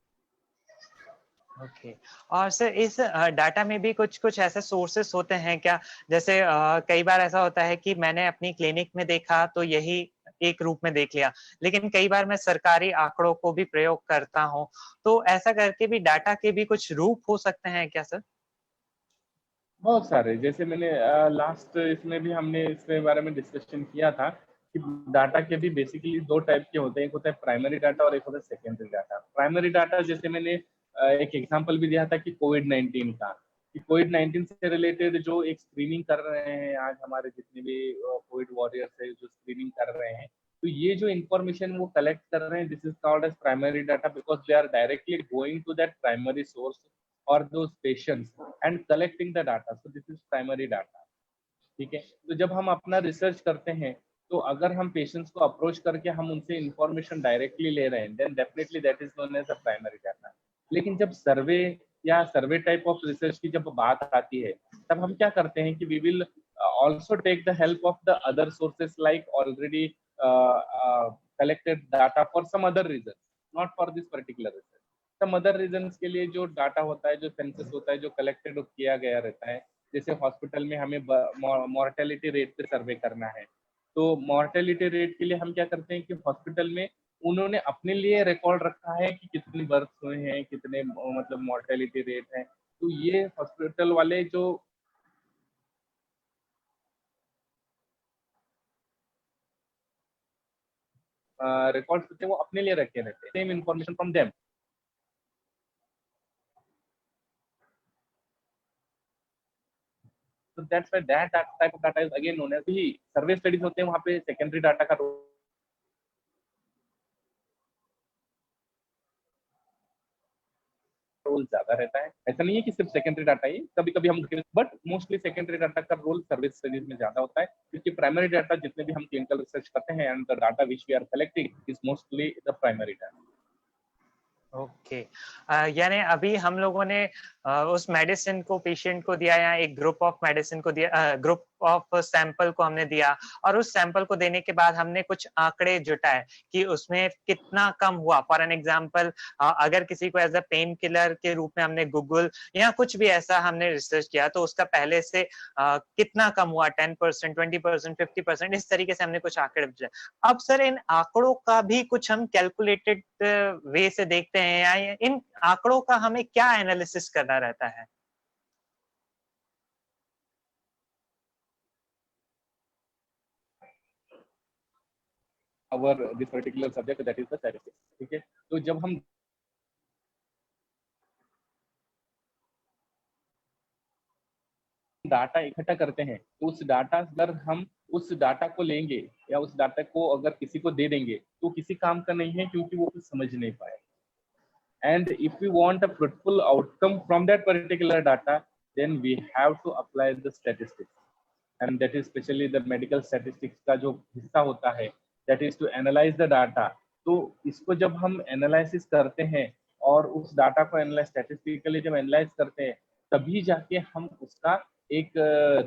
Okay, और सर इस डाटा में भी कुछ-कुछ ऐसे सोर्सेस होते हैं क्या? जैसे कई बार ऐसा होता है कि मैंने अपनी क्लिनिक में देखा तो यही एक रूप में देख लिया, लेकिन कई बार मैं सरकारी आंकड़ों को भी प्रयोग करता हूँ, तो ऐसा करके भी डाटा के भी कुछ रूप हो सकते हैं क्या सर? बहुत सारे, जैसे मैंने लास्ट इसमें भी हमने इसके बारे में डिस्कशन किया था कि डाटा के भी बेसिकली दो टाइप के होते हैं, एक होता है प्राइमरी डाटा और एक होता है सेकेंडरी डाटा। प्राइमरी डाटा जैसे मैंने एक एग्जांपल भी दिया था कि कोविड-19 का, कि कोविड-19 से रिलेटेड जो एक स्क्रीनिंग कर रहे हैं आज हमारे जितने भी कोविड वॉरियर्स है जो स्क्रीनिंग कर रहे हैं, तो ये जो इन्फॉर्मेशन वो कलेक्ट कर रहे हैं, this is called as primary data because they are directly going to that primary source or those patients and collecting the data, so this is primary data। ठीक है, तो जब हम अपना रिसर्च करते हैं तो अगर हम पेशेंट्स को अप्रोच करके हम उनसे इंफॉर्मेशन डायरेक्टली ले रहे हैं then definitely that is known as a primary data. लेकिन जब सर्वे या सर्वे टाइप ऑफ रिसर्च की जब बात आती है तब हम क्या करते हैं कि we will also take the help of the other sources like already collected data for some other reasons, not for this particular research। some other reasons के लिए जो डाटा होता है, जो सेंसस होता है, जो कलेक्टेड किया गया रहता है, जैसे हॉस्पिटल में हमें मॉर्टेलिटी रेट पे सर्वे करना है, तो मॉर्टेलिटी रेट के लिए हम क्या करते हैं कि हॉस्पिटल में उन्होंने अपने लिए रिकॉर्ड रखा है कि कितने बर्थ हुए हैं, कितने मतलब मॉर्टेलिटी रेट है, तो ये हॉस्पिटल वाले जो रिकॉर्ड्स होते हैं वो अपने लिए रखे रहते हैं, same information from them. So that's why that type of data is again known as he survey studies होते हैं, वहाँ पे सेकेंडरी डाटा का रोल ज्यादा रहता है। ऐसा नहीं है कि सिर्फ सेकेंडरी डाटा ही, कभी कभी हम बट मोस्टली सेकेंडरी डाटा का रोल सर्विस स्टडीज में ज्यादा होता है, क्योंकि प्राइमरी डाटा जितने भी हम क्लिनिकल रिसर्च करते हैं and the data which we are collecting is mostly the primary data. Okay. यानी अभी हम लोगों ने उस मेडिसिन को पेशेंट को दिया या एक ग्रुप ऑफ मेडिसिन को दिया, ग्रुप ऑफ सैंपल को हमने दिया और उस सैंपल को देने के बाद हमने कुछ आंकड़े जुटाए कि उसमें कितना कम हुआ। फॉर एन एग्जांपल अगर किसी को एज अ पेन किलर के रूप में हमने गूगल या कुछ भी ऐसा हमने रिसर्च किया तो उसका पहले से कितना कम हुआ, 10%, 20%, 50%, इस तरीके से हमने कुछ आंकड़े जुटाए। अब सर इन आंकड़ों का भी कुछ हम कैलकुलेटेड वे से देखते हैं या इन आंकड़ों का हमें क्या एनालिसिस करना रहता है? Our this particular subject that is the statistics. ठीक है, तो जब हम डाटा इकट्ठा करते हैं तो उस डाटा अगर हम उस डाटा को लेंगे या उस डाटा को अगर किसी को दे देंगे तो किसी काम का नहीं है, क्योंकि वो कुछ समझ नहीं पाए। And if we want a fruitful outcome from that particular data, then we have to apply the statistics, and that is especially the medical statistics का जो हिस्सा होता है, that is to analyze the data। तो इसको जब हम एनालिसिस करते हैं और उस डाटा को एनालाइज स्टैटिस्टिकली जब एनालाइज करते हैं तभी जाके हम उसका एक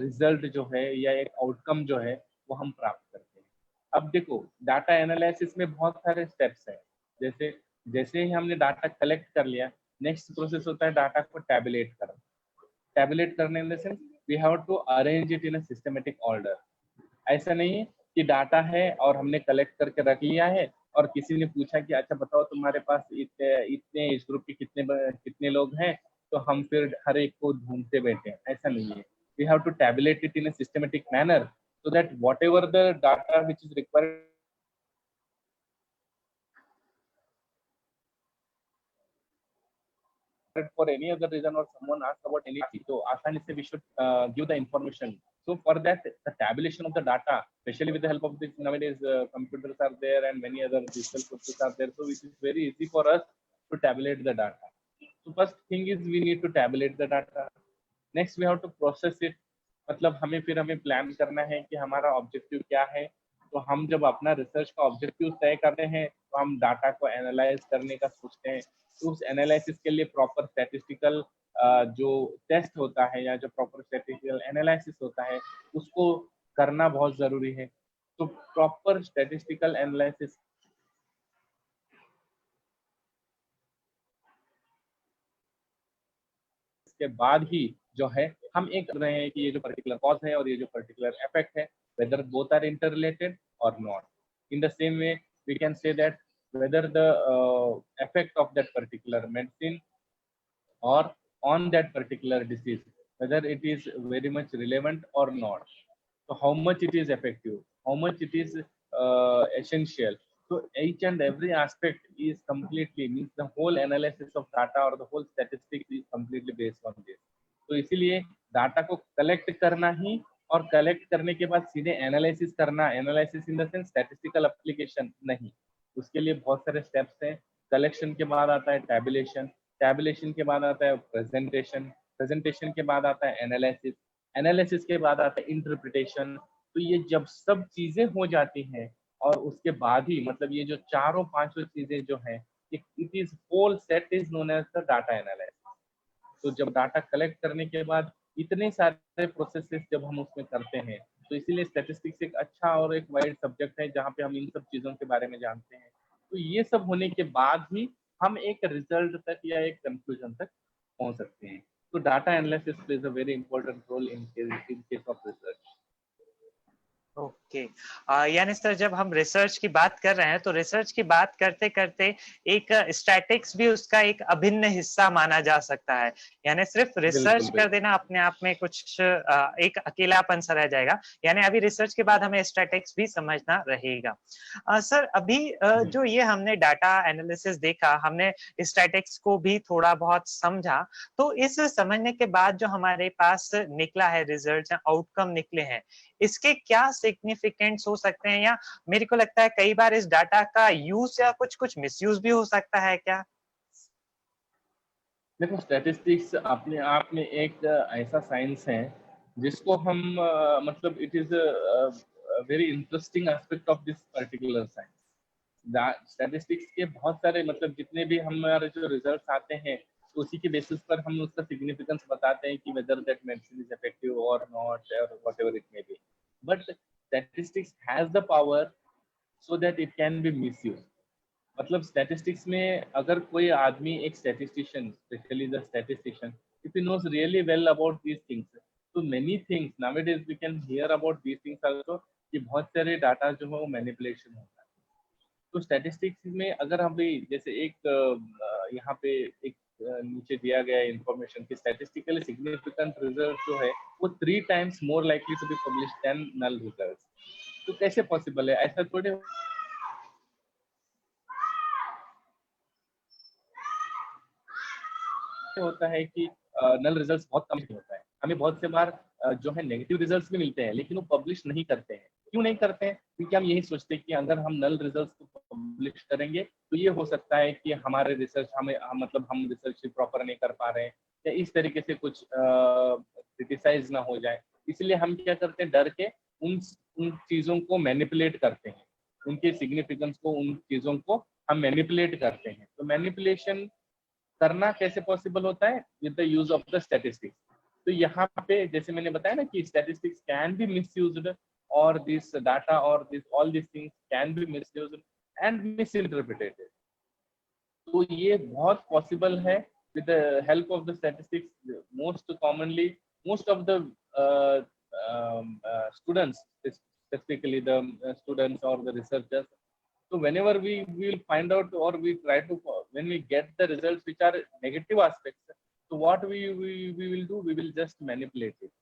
रिजल्ट जो है या एक आउटकम जो है वो हम प्राप्त करते हैं। अब देखो, डाटा एनालिसिस में बहुत सारे स्टेप्स हैं। जैसे जैसे ही हमने डाटा कलेक्ट कर लिया, नेक्स्ट प्रोसेस होता है डाटा को टैबुलेट करना। टैबुलेट करने in the sense we have to arrange it in a systematic order. ऐसा नहीं है कि डाटा है और हमने कलेक्ट करके रख लिया है और किसी ने पूछा कि अच्छा बताओ तुम्हारे पास इतने इतने एज ग्रुप के कितने लोग हैं, तो हम फिर हर एक को ढूंढते बैठे हैं। ऐसा नहीं है, we have to tabulate it in a systematic manner so that whatever the data which is required for any other reason or someone asks about anything, so आसानी से we should give the information। So for that, the tabulation of the data, especially with the help of this nowadays computers are there and many other digital sources are there, so it is very easy for us to tabulate the data। So first thing is we need to tabulate the data। Next we have to process it। मतलब हमें प्लान करना है कि हमारा ऑब्जेक्टिव क्या है। तो हम जब अपना रिसर्च का ऑब्जेक्टिव तय करते हैं तो हम डाटा को एनालाइज करने का सोचते हैं। तो उस एनालिसिस के लिए प्रॉपर स्टैटिस्टिकल जो टेस्ट होता है या जो प्रॉपर स्टैटिस्टिकल एनालिसिस होता है उसको करना बहुत जरूरी है। तो प्रॉपर स्टैटिस्टिकल एनालिसिस उसके बाद ही जो है हम एक कर रहे हैं कि ये जो पर्टिकुलर कॉज है और ये जो पर्टिकुलर इफेक्ट है, whether both are interrelated or not. In the same way, we can say that whether the effect of that particular medicine or on that particular disease, whether it is very much relevant or not. So how much it is effective, how much it is essential. So each and every aspect is completely means the whole analysis of data or the whole statistics is completely based on this. तो इसीलिए डाटा को कलेक्ट करना ही और कलेक्ट करने के बाद सीधे एनालिसिस करना, analysis in the sense statistical application नहीं, उसके लिए बहुत सारे स्टेप्स हैं। कलेक्शन के बाद आता है टैबुलेशन, टैबुलेशन के बाद आता है प्रेजेंटेशन, प्रेजेंटेशन के बाद आता है एनालिसिस, एनालिसिस के बाद आता है इंटरप्रिटेशन। तो ये जब सब चीजें हो जाती हैं और उसके बाद ही मतलब ये जो चारों पांचों चीजें जो हैं, it is whole set is known as the data analysis. तो जब डाटा कलेक्ट करने के बाद इतने सारे प्रोसेसेस जब हम उसमें करते हैं, तो इसीलिए स्टैटिस्टिक्स एक अच्छा और एक वाइड सब्जेक्ट है जहाँ पे हम इन सब चीजों के बारे में जानते हैं। तो ये सब होने के बाद ही हम एक रिजल्ट तक या एक कंक्लूजन तक पहुंच सकते हैं। तो data analysis plays a very important role in case of research. Okay. यानी सर जब हम रिसर्च की बात कर रहे हैं तो रिसर्च की बात करते करते एक स्टैटिक्स भी उसका एक अभिन्न हिस्सा माना जा सकता है। यानी सिर्फ रिसर्च बिल्कुल कर बिल्कुल। देना अपने आप में कुछ एक अकेलापन सा रह जाएगा। यानी अभी रिसर्च के बाद हमें स्टैटिक्स भी समझना रहेगा। सर अभी जी जो ये हमने डाटा एनालिसिस देखा, हमने स्टैटिक्स को भी थोड़ा बहुत समझा, तो इस समझने के बाद जो हमारे पास निकला है रिजल्ट या आउटकम निकले हैं, इसके क्या सिग्निफिकेंट्स हो सकते हैं, या मेरे को लगता है कई बार इस डाटा का यूज या कुछ कुछ मिसयूज भी हो सकता है क्या? देखो, स्टैटिस्टिक्स अपने आप में एक ऐसा साइंस है जिसको हम मतलब it is very interesting aspect of this particular science. Statistics के बहुत सारे मतलब जितने भी हमारे जो रिजल्ट्स आते हैं, तो उसी के बेसिस पर हम उसका सिग्निफिकेंस बताते हैं कि whether that medicine is effective और नॉट और whatever it may be. But statistics has the power so that it can be misuse. मतलब स्टैटिस्टिक्स में अगर कोई आदमी एक statistician, specially the statistician, if he knows really well about these things, तो many things nowadays we can hear about these things also कि बहुत सारे डाटा जो है वो मैनिपुलेशन होता है। तो स्टैटिस्टिक्स में अगर हम भी जैसे एक यहाँ पे एक नीचे दिया गया इंफॉर्मेशन कि स्टैटिस्टिकली सिग्निफिकेंट रिजल्ट जो है वो 3 times more likely to be publish than null results. तो कैसे पॉसिबल है? ऐसा थोड़े होता है कि नल रिजल्ट्स बहुत कम ही होता है। हमें बहुत से बार जो है नेगेटिव रिजल्ट्स भी मिलते हैं, लेकिन वो पब्लिश नहीं करते हैं। क्यों नहीं करते हैं? क्योंकि हम यही सोचते हैं कि अगर हम नल रिजल्ट्स को पब्लिश करेंगे तो ये हो सकता है कि हमारे रिसर्च मतलब हम रिसर्च प्रॉपर नहीं कर पा रहे हैं या इस तरीके से कुछ क्रिटिसाइज ना हो जाए। इसलिए हम क्या करते हैं, डर के उन उन चीजों को मैनिपुलेट करते हैं, उनके सिग्निफिकेंस को, उन चीजों को हम मैनिपुलेट करते हैं। तो मैनिपुलेशन करना कैसे पॉसिबल होता है? With the use of the statistics. तो यहाँ पे जैसे मैंने बताया ना कि स्टैटिस्टिक्स कैन बी मिसयूज्ड और दिस डाटा और this all this things can be misused and misinterpreted. तो ये बहुत पॉसिबल है with the help of the statistics. Most commonly most of the students, specifically the students or the researchers, so whenever we will find out or we try to, when we get the results which are negative aspects, so what we will do, we will just manipulate it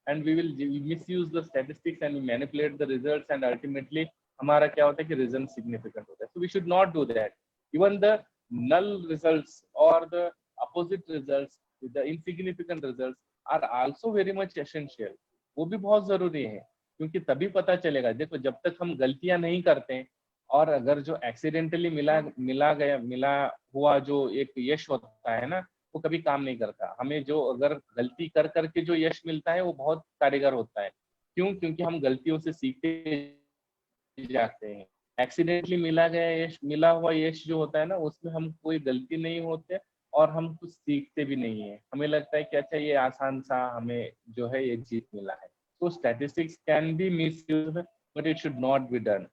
and we will misuse the statistics and we manipulate the results and ultimately हमारा क्या होता है कि result significant होता है। So we should not do that. Even the null results or the opposite results, the insignificant results are also very much essential. वो भी बहुत जरूरी है, क्योंकि तभी पता चलेगा। देखो, जब तक हम गलतियां नहीं करते हैं और अगर जो एक्सीडेंटली मिला हुआ जो एक यश होता है ना, वो कभी काम नहीं करता। हमें जो अगर गलती कर करके जो यश मिलता है वो बहुत कारगर होता है। क्यों? क्योंकि हम गलतियों से सीखते जाते हैं। एक्सीडेंटली मिला हुआ यश जो होता है ना, उसमें हम कोई गलती नहीं होते और हम कुछ सीखते भी नहीं है। हमें लगता है कि अच्छा ये आसान सा हमें जो है ये जीत मिला है। तो statistics can be misused but it should not be done.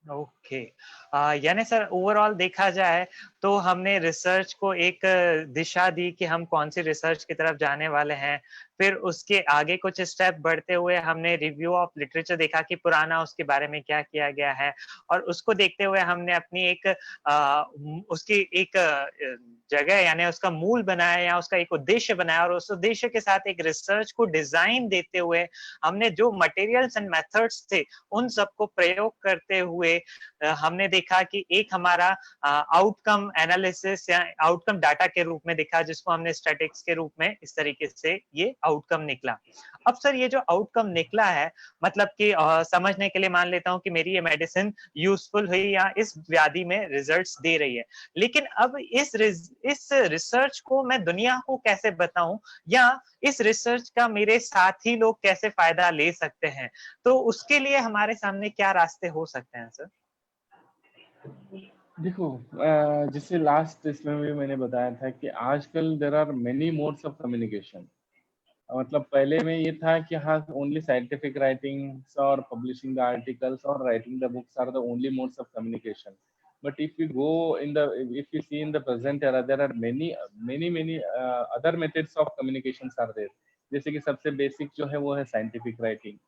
Okay. यानी सर ओवरऑल देखा जाए तो हमने रिसर्च को एक दिशा दी कि हम कौन सी रिसर्च की तरफ जाने वाले हैं। फिर उसके आगे कुछ स्टेप बढ़ते हुए हमने रिव्यू ऑफ लिटरेचर देखा कि पुराना उसके बारे में क्या किया गया है, और उसको देखते हुए हमने अपनी एक उसकी एक जगह यानी उसका मूल बनाया या उसका एक उद्देश्य बनाया, और उस उद्देश्य के साथ एक रिसर्च को डिजाइन देते हुए हमने जो मटेरियल्स एंड मेथड्स थे उन सबको प्रयोग करते हुए हमने देखा कि एक हमारा आउटकम एनालिसिस या आउटकम डाटा के रूप में दिखा, जिसको हमने स्टैटिक्स के रूप में इस तरीके से ये आउटकम निकला। अब सर ये जो आउटकम निकला है, मतलब कि समझने के लिए मान लेता हूं कि मेरी ये मेडिसिन यूजफुल हुई या इस व्याधि में रिजल्ट्स दे रही है, लेकिन अब इस रिसर्च को मैं दुनिया को कैसे बताऊं, या इस रिसर्च का मेरे साथी लोग कैसे फायदा ले सकते हैं, तो उसके लिए हमारे सामने क्या रास्ते हो सकते हैं सर? देखो, जैसे लास्ट इसमें भी मैंने बताया था कि आजकल there are many modes of communication. मतलब पहले में ये था कि हाँ, ओनली साइंटिफिक राइटिंग्स और पब्लिशिंग द आर्टिकल्स और writing the books are the only modes of communication. But if you go in the if you see in the present era, there are many other methods of communication are there. जैसे कि सबसे बेसिक जो है वो है साइंटिफिक राइटिंग।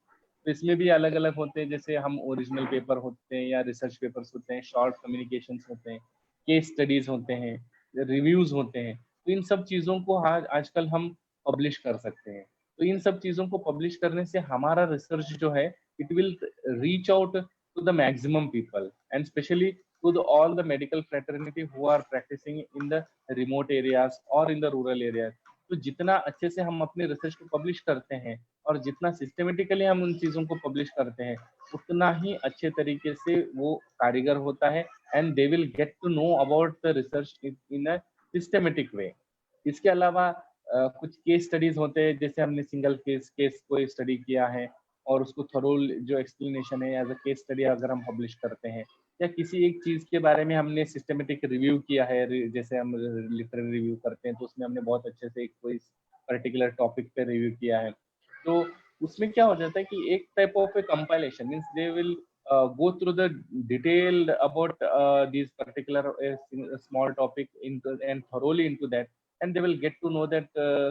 तो इसमें भी अलग अलग होते हैं, जैसे हम ओरिजिनल पेपर होते हैं या रिसर्च पेपर्स होते हैं, शॉर्ट कम्युनिकेशंस होते हैं, केस स्टडीज होते हैं, रिव्यूज होते हैं। तो इन सब चीज़ों को आज आजकल हम पब्लिश कर सकते हैं। तो इन सब चीज़ों को पब्लिश करने से हमारा रिसर्च जो है, it will reach out to the maximum people and specially to the all the medical fraternity who are practicing in the remote areas और इन द रूरल एरियाज। तो जितना अच्छे से हम अपने रिसर्च को पब्लिश करते हैं और जितना सिस्टमेटिकली हम उन चीज़ों को पब्लिश करते हैं, उतना ही अच्छे तरीके से वो कारीगर होता है and they will get to know about the research in a systematic way. इसके अलावा कुछ केस स्टडीज होते हैं, जैसे हमने सिंगल केस को स्टडी किया है और उसको थोरो जो एक्सप्लेनेशन है एज अ केस स्टडी अगर हम पब्लिश करते हैं, या किसी एक चीज के बारे में हमने सिस्टमेटिक रिव्यू किया है, जैसे हम लिटरेरी रिव्यू करते हैं तो उसमें हमने बहुत अच्छे से एक कोई पर्टिकुलर टॉपिक पे रिव्यू किया है, तो उसमें क्या हो जाता है कि एक type of A compilation means they will go through the detailed about these particular small topic into and thoroughly into that, and they will get to know that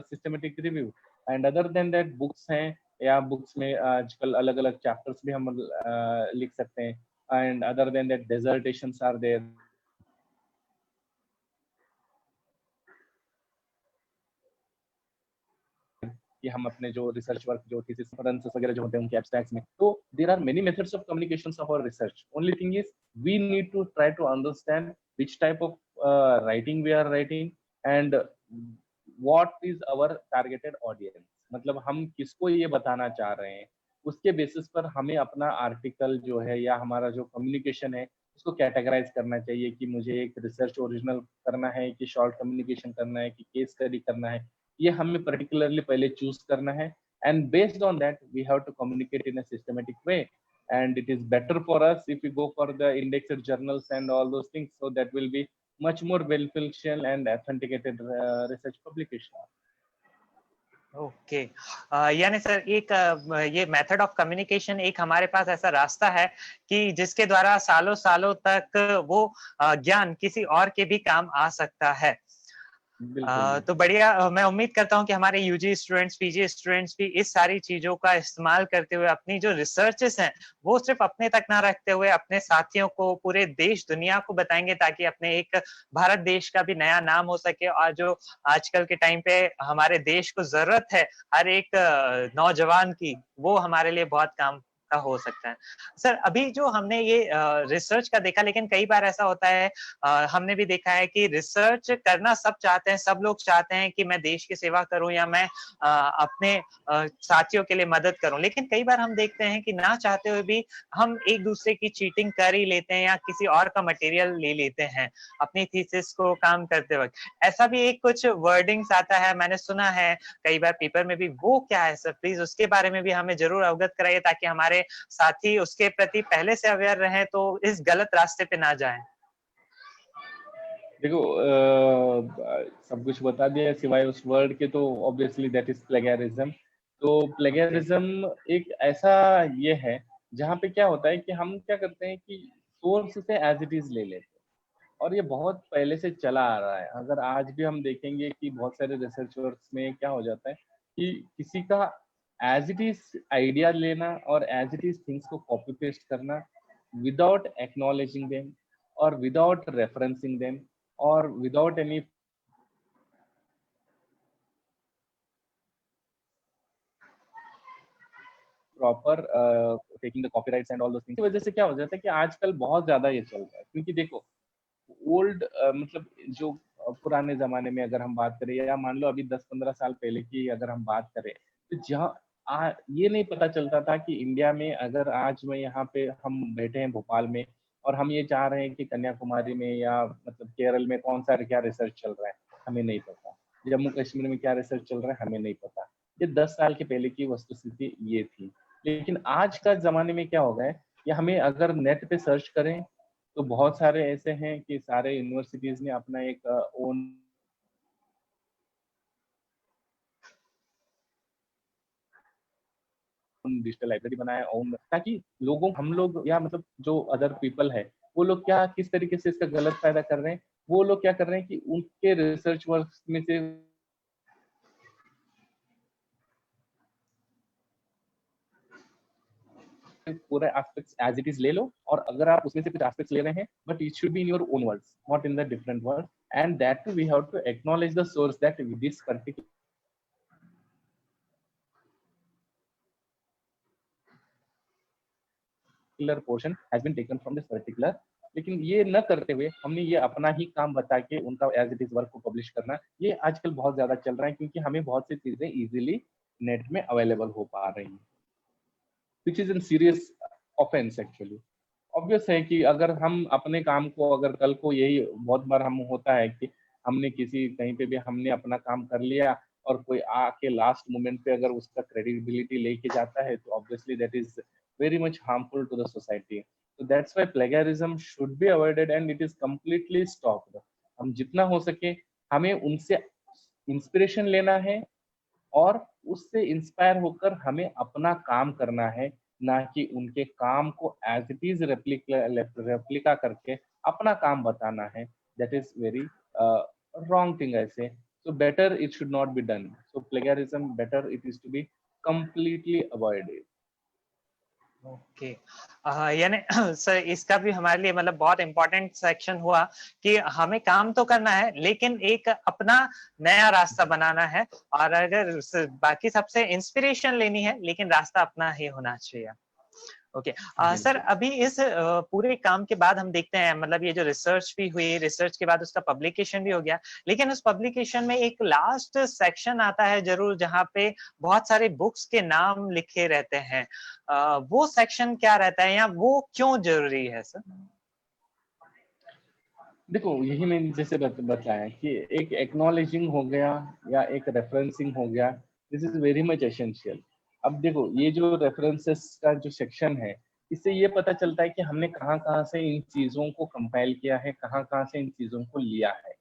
systematic review. And other than that, books हैं, या बुक्स में आजकल अलग अलग चैप्टर्स भी हम लिख सकते हैं। And other than that dissertations are there, कि हम अपने जो रिसर्च वर्क जो थीसिस रेफरेंसेस वगैरह जो होते हैं उनके एब्स्ट्रैक्ट्स में, तो there are many methods of communication of our research. Only thing is we need to try to understand which type of writing we are writing and what is our targeted audience। मतलब हम किसको ये बताना चाह रहे हैं, उसके बेसिस पर हमें अपना आर्टिकल जो है या हमारा जो कम्युनिकेशन है उसको कैटेगराइज करना चाहिए कि मुझे एक रिसर्च ओरिजिनल करना है कि शॉर्ट कम्युनिकेशन करना है कि केस स्टडी करना है। ये हमें पर्टिकुलरली पहले चूज करना है and based on that we have to communicate in a systematic way, and it is better for us if we go for the indexed journals and all those things, so that will be much more beneficial and authenticated research publication। Okay. यानी सर एक ये मेथड ऑफ कम्युनिकेशन एक हमारे पास ऐसा रास्ता है कि जिसके द्वारा सालों सालों तक वो ज्ञान किसी और के भी काम आ सकता है। बिल्कुल तो बढ़िया। मैं उम्मीद करता हूँ कि हमारे यूजी स्टूडेंट्स, पीजी स्टूडेंट्स भी इस सारी चीजों का इस्तेमाल करते हुए अपनी जो रिसर्चेस हैं वो सिर्फ अपने तक ना रखते हुए अपने साथियों को, पूरे देश दुनिया को बताएंगे, ताकि अपने एक भारत देश का भी नया नाम हो सके। और जो आजकल के टाइम पे हमारे देश को जरूरत है हर एक नौजवान की, वो हमारे लिए बहुत काम का हो सकता है। सर अभी जो हमने ये रिसर्च का देखा, लेकिन कई बार ऐसा होता है, हमने भी देखा है कि रिसर्च करना सब चाहते हैं, सब लोग चाहते हैं कि मैं देश की सेवा करूं या मैं अपने साथियों के लिए मदद करूं, लेकिन कई बार हम देखते हैं कि ना चाहते हुए भी हम एक दूसरे की चीटिंग कर ही लेते हैं या किसी और का मटेरियल ले लेते हैं अपनी थीसिस को काम करते वक्त। ऐसा भी एक कुछ वर्डिंग्स आता है, मैंने सुना है कई बार पेपर में भी। वो क्या है सर, प्लीज उसके बारे में भी हमें जरूर अवगत कराइए, ताकि हमारे साथी उसके प्रति पहले से अवेयर रहें तो इस गलत रास्ते पे ना जाएं। देखो, सब कुछ बता दिया सिवाय उस वर्ड के, तो ऑब्वियसली दैट इज प्लेगरिज्म। तो ओके। प्लेगरिज्म एक ऐसा ये है जहाँ पे क्या होता है कि हम क्या करते हैं कि सोर्स से एज इट इज ले लेते हैं, और ये बहुत पहले से चला आ रहा है। अगर आज भी हम देखेंगे कि बहुत सारे रिसर्च वर्क्स में क्या हो जाता है कि किसी का एज इट इज आइडिया लेना और एज इट इज थिंग्स को कॉपी पेस्ट करना विदाउट एक्नॉलेजिंग देम और विदाउट रेफरेंसिंग देम और without any proper taking the copyrights and all those things की वजह से क्या हो जाता है कि आजकल बहुत ज्यादा ये चल रहा है। क्योंकि देखो ओल्ड मतलब जो पुराने जमाने में अगर हम बात करें या मान लो अभी 10-15 साल पहले की अगर हम बात करें, तो जहाँ ये नहीं पता चलता था कि इंडिया में अगर आज मैं यहाँ पे हम बैठे हैं भोपाल में और हम ये चाह रहे हैं कि कन्याकुमारी में या मतलब केरल में कौन सा क्या रिसर्च चल रहा है, हमें नहीं पता। जम्मू कश्मीर में क्या रिसर्च चल रहा है, हमें नहीं पता। ये 10 साल के पहले की वस्तुस्थिति ये थी। लेकिन आज का जमाने में क्या हो गया है, या हमें अगर नेट पे सर्च करें तो बहुत सारे ऐसे हैं कि सारे यूनिवर्सिटीज ने अपना एक ओन डिजिटल लाइब्रेरी बनाया ओन, ताकि लोगों हम लोग या मतलब जो अदर पीपल है वो लोग क्या किस तरीके से इसका गलत फायदा कर रहे हैं, वो लोग क्या कर रहे हैं कि उनके रिसर्च वर्क में से पूरा एस्पेक्ट्स एज इट इज ले लो, और अगर आप उसमें से कुछ एस्पेक्ट्स ले रहे हैं but it should be in your own words not in the different words, and that too we have to acknowledge the source that this particular portion has been taken from this particular. लेकिन ये न करते हुए हमने ये अपना ही काम बता के उनका एज इट इज वर्क को पब्लिश करना, ये आजकल बहुत ज्यादा चल रहा है क्योंकि हमें बहुत सी चीजें इजीली नेट में अवेलेबल हो पा रही हैं, which is in serious offence actually. Obvious है कि अगर हम अपने काम को अगर कल को यही बहुत बार हम होता है कि हमने किसी कहीं पे भी हमने अपना काम कर लिया और कोई आके लास्ट मोमेंट पे अगर उसका क्रेडिबिलिटी लेके जाता है तो obviously that is very much harmful to the society. तो that's why plagiarism should be avoided and it is completely stopped. हम जितना हो सके हमें उनसे इंस्पिरेशन लेना है और उससे इंस्पायर होकर हमें अपना काम करना है, ना कि उनके काम को एज इट इज रेप्लिका करके अपना काम बताना है। That is very wrong thing ऐसे। So better it should not be done. So plagiarism better it is to be completely avoided. Okay. यानी सर इसका भी हमारे लिए मतलब बहुत इंपॉर्टेंट सेक्शन हुआ कि हमें काम तो करना है लेकिन एक अपना नया रास्ता बनाना है, और अगर बाकी सबसे इंस्पिरेशन लेनी है लेकिन रास्ता अपना ही होना चाहिए। ओके। सर अभी इस पूरे काम के बाद हम देखते हैं मतलब ये जो रिसर्च भी हुई, रिसर्च के बाद उसका पब्लिकेशन भी हो गया, लेकिन उस पब्लिकेशन में एक लास्ट सेक्शन आता है जरूर जहाँ पे बहुत सारे बुक्स के नाम लिखे रहते हैं। वो सेक्शन क्या रहता है या वो क्यों जरूरी है सर? देखो यही मैंने जैसे बताया कि एक एक्नॉलेजिंग हो गया या एक रेफरेंसिंग हो गया, this is very much essential. अब देखो ये जो रेफरेंसेस का जो सेक्शन है, इससे ये पता चलता है कि हमने कहाँ कहाँ से इन चीजों को कंपाइल किया है, कहाँ कहाँ से इन चीजों को लिया है।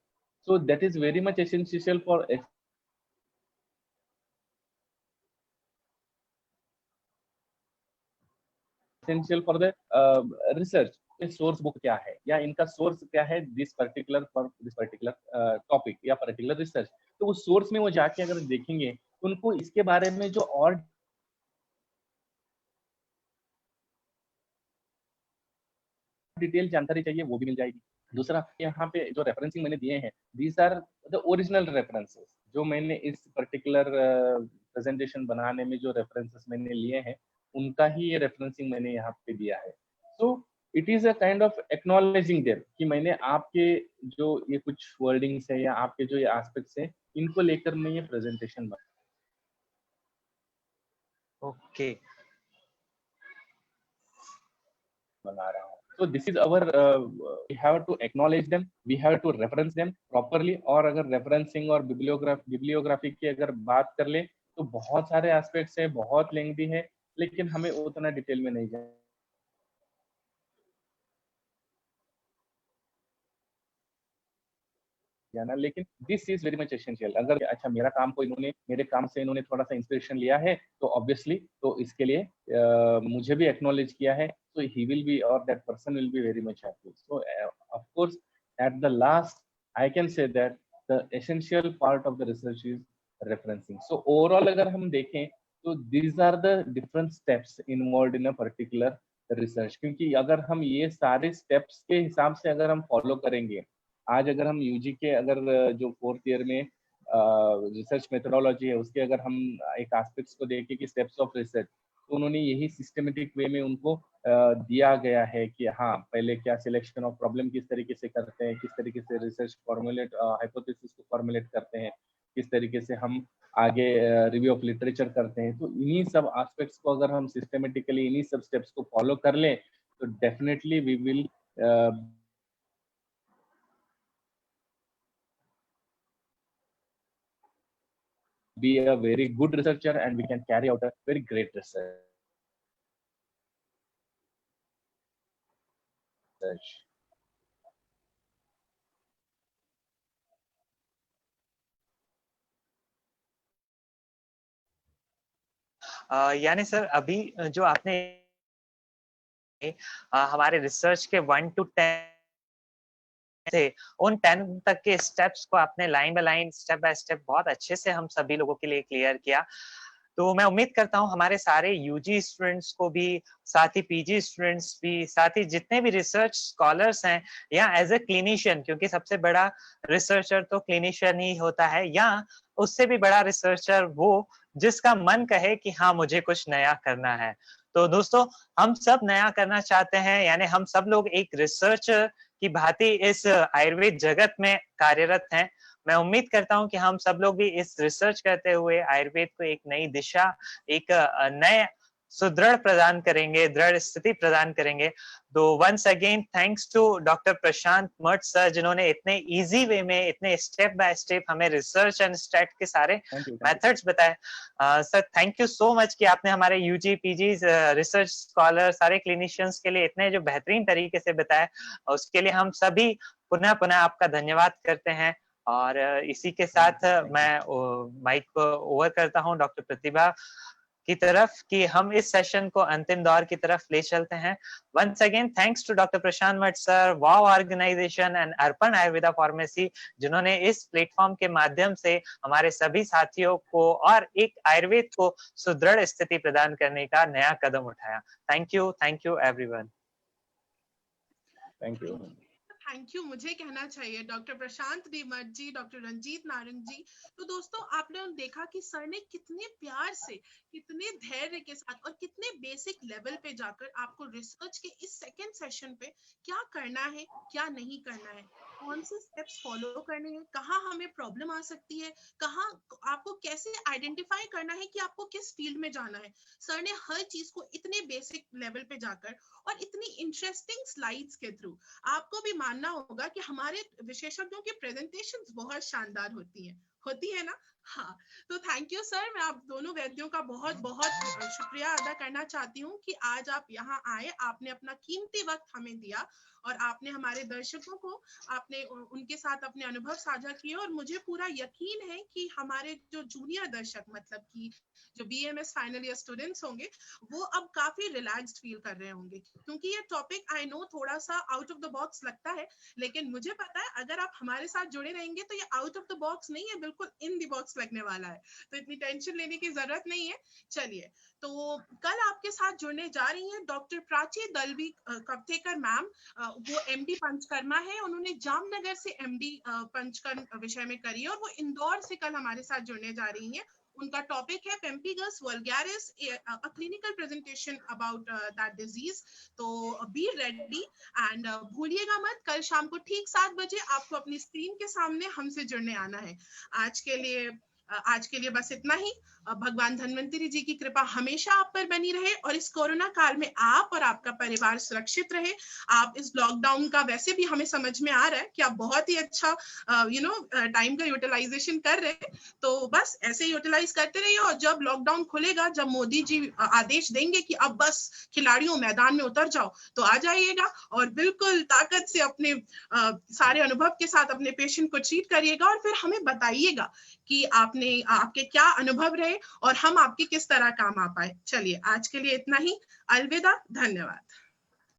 So that is very much essential for essential for the research। Source book क्या है या इनका सोर्स क्या है this particular for this particular topic या पर्टिकुलर रिसर्च। तो उस सोर्स में वो जाके अगर देखेंगे तो उनको इसके बारे में जो और डिटेल जानकारी चाहिए वो भी मिल जाएगी। दूसरा यहाँ पे जो रेफरेंसिंग मैंने दिए हैं, these are the original references. जो मैंने इस पर्टिकुलर प्रेजेंटेशन बनाने में जो रेफरेंसेस मैंने लिए हैं, उनका ही ये रेफरेंसिंग मैंने यहाँ पे दिया है। So it is a kind of acknowledging them कि मैंने आपके जो ये कुछ वर्डिंग्स है या आपके जो ये एस्पेक्ट्स है, इनको लेकर मैं ये प्रेजेंटेशन ओके। बना रहा हूँ। So this is our we have to acknowledge them, we have to reference them properly। और अगर रेफरेंसिंग और बिब्लियोग्राफी की अगर बात कर ले तो बहुत सारे एस्पेक्ट्स है, बहुत लेंथी है, लेकिन हमें उतना डिटेल में नहीं जाना किया ना, लेकिन this is very much essential. अगर अच्छा मेरे काम से इन्होंने थोड़ा सा इंस्पिरेशन लिया है, तो ऑब्वियसली तो इसके लिए मुझे भी एक्नॉलेज किया है, तो ही विल बी और that person will be very much happy. So of course at the last I can say that the essential part of the research is referencing. So overall अगर हम देखें तो these are the different steps involve in a particular research, क्योंकि अगर हम ये सारे स्टेप्स के हिसाब से अगर हम फॉलो करेंगे, आज अगर हम यूजी के अगर जो 4th ईयर में रिसर्च मेथोडोलॉजी है उसके अगर हम एक एस्पेक्ट्स को देखें कि स्टेप्स ऑफ रिसर्च, तो उन्होंने यही सिस्टमेटिक वे में उनको दिया गया है कि हाँ पहले क्या सिलेक्शन ऑफ प्रॉब्लम किस तरीके से करते हैं, किस तरीके से रिसर्च फॉर्मुलेट हाइपोथेसिस को फॉर्मुलेट करते हैं, किस तरीके से हम आगे रिव्यू ऑफ लिटरेचर करते हैं। तो इन्हीं सब एस्पेक्ट्स को अगर हम सिस्टमेटिकली इन्हीं सब स्टेप्स को फॉलो कर लें तो definitely we will be a very good researcher and we can carry out a very great research. यानी सर अभी जो आपने हमारे रिसर्च के 1 to 10 थे, उन 10 तक के स्टेप्स को आपने line by line, step by step बहुत अच्छे से हम सभी लोगों के लिए क्लियर किया। तो मैं उम्मीद करता हूँ हमारे सारे यूजी स्टूडेंट्स को भी, साथ ही पीजी स्टूडेंट्स भी, साथ ही जितने भी रिसर्च स्कॉलर्स हैं, या एज ए क्लिनिशियन, क्योंकि सबसे बड़ा रिसर्चर तो क्लिनिशियन ही होता है, या उससे भी बड़ा रिसर्चर वो जिसका मन कहे कि हाँ मुझे कुछ नया करना है। तो दोस्तों हम सब नया करना चाहते हैं, यानी हम सब लोग एक रिसर्चर की भांति इस आयुर्वेद जगत में कार्यरत हैं। मैं उम्मीद करता हूं कि हम सब लोग भी इस रिसर्च करते हुए आयुर्वेद को एक नई दिशा, एक नए सुदृढ़ प्रदान करेंगे, दृढ़ स्थिति प्रदान करेंगे। तो once again thanks to doctor Prashant Math sir, जिन्होंने इतने इजी वे में, इतने स्टेप बाय स्टेप हमें रिसर्च एंड स्टैट के सारे मेथड्स बताए। Sir thank you so much कि आपने हमारे यूजी पीजी रिसर्च स्कॉलर, सारे क्लिनिशियंस के लिए इतने जो बेहतरीन तरीके से बताया, उसके लिए हम सभी पुनः पुनः आपका धन्यवाद करते हैं। और इसी के साथ मैं माइक को ओवर करता हूं डॉक्टर प्रतिभा की तरफ कि हम इस सेशन को अंतिम दौर की तरफ ले चलते हैं। Once again thanks to doctor Prashant Math sir, wow organisation and Arpan Ayurveda pharmacy, जिन्होंने इस प्लेटफॉर्म के माध्यम से हमारे सभी साथियों को और एक आयुर्वेद को सुदृढ़ स्थिति प्रदान करने का नया कदम उठाया। Thank you everyone. Thank you. Thank you मुझे कहना चाहिए डॉक्टर प्रशांत डी मठ जी, डॉक्टर रंजीत नारंग जी। तो दोस्तों आपने देखा कि सर ने कितने प्यार से, कितने धैर्य के साथ और कितने बेसिक लेवल पे जाकर आपको रिसर्च के इस सेकंड सेशन पे क्या करना है, क्या नहीं करना है, कौन से स्टेप्स फॉलो करने हैं, कहाँ हमें प्रॉब्लम आ सकती है, कहाँ आपको कैसे आइडेंटिफाई करना है कि आपको किस फील्ड में जाना है। सर ने हर चीज को इतने बेसिक लेवल पे जाकर और इतनी इंटरेस्टिंग स्लाइड्स के थ्रू, आपको भी मानना होगा कि हमारे विशेषज्ञों की प्रेजेंटेशंस बहुत शानदार होती है ना। हाँ, तो थैंक यू सर। मैं आप दोनों वैद्यों का बहुत बहुत शुक्रिया अदा करना चाहती हूँ कि आज आप यहाँ आए, आपने अपना कीमती वक्त हमें दिया और आपने हमारे दर्शकों को, आपने उनके साथ अपने अनुभव साझा किए। और मुझे पूरा यकीन है कि हमारे जो जूनियर दर्शक, मतलब कि जो बीएमएस फाइनल ईयर स्टूडेंट्स होंगे, वो अब काफी रिलैक्स्ड फील कर रहे होंगे, क्योंकि ये टॉपिक आई नो थोड़ा सा आउट ऑफ द बॉक्स लगता है, लेकिन मुझे पता है अगर आप हमारे साथ जुड़े रहेंगे तो ये आउट ऑफ द बॉक्स नहीं है, बिल्कुल इन द बॉक्स लगने वाला है। तो इतनी टेंशन लेने की जरूरत नहीं है। चलिए, तो कल आपके साथ जुड़ने जा रही हैं डॉक्टर प्राची दलवी कप्थेकर मैम। वो एमडी पंचकर्मा है, उन्होंने जामनगर से एमडी पंचकर्म विषय में करी है और वो इंदौर से कल हमारे साथ जुड़ने जा रही हैं। उनका टॉपिक है pemphigus vulgaris, a clinical presentation about that disease। तो बी रेडी एंड भूलिएगा मत, कल शाम को ठीक 7 बजे आपको अपनी स्क्रीन के सामने हमसे जुड़ने आना है। आज के लिए आज के लिए बस इतना ही। भगवान धन्वंतरी जी की कृपा हमेशा आप पर बनी रहे और इस कोरोना काल में आप और आपका परिवार सुरक्षित रहे। आप इस लॉकडाउन का वैसे भी हमें समझ में आ रहा है कि आप बहुत ही अच्छा टाइम का यूटिलाइजेशन कर रहे हैं, तो बस ऐसे यूटिलाइज करते रहिए। और जब लॉकडाउन खुलेगा, जब मोदी जी आदेश देंगे कि अब बस खिलाड़ियों मैदान में उतर जाओ, तो आ जाइएगा और बिल्कुल ताकत से अपने सारे अनुभव के साथ अपने पेशेंट को ट्रीट करिएगा और फिर हमें बताइएगा कि आपके क्या अनुभव रहे और हम आपके किस तरह काम आ पाए। चलिए आज के लिए इतना ही। अलविदा, धन्यवाद।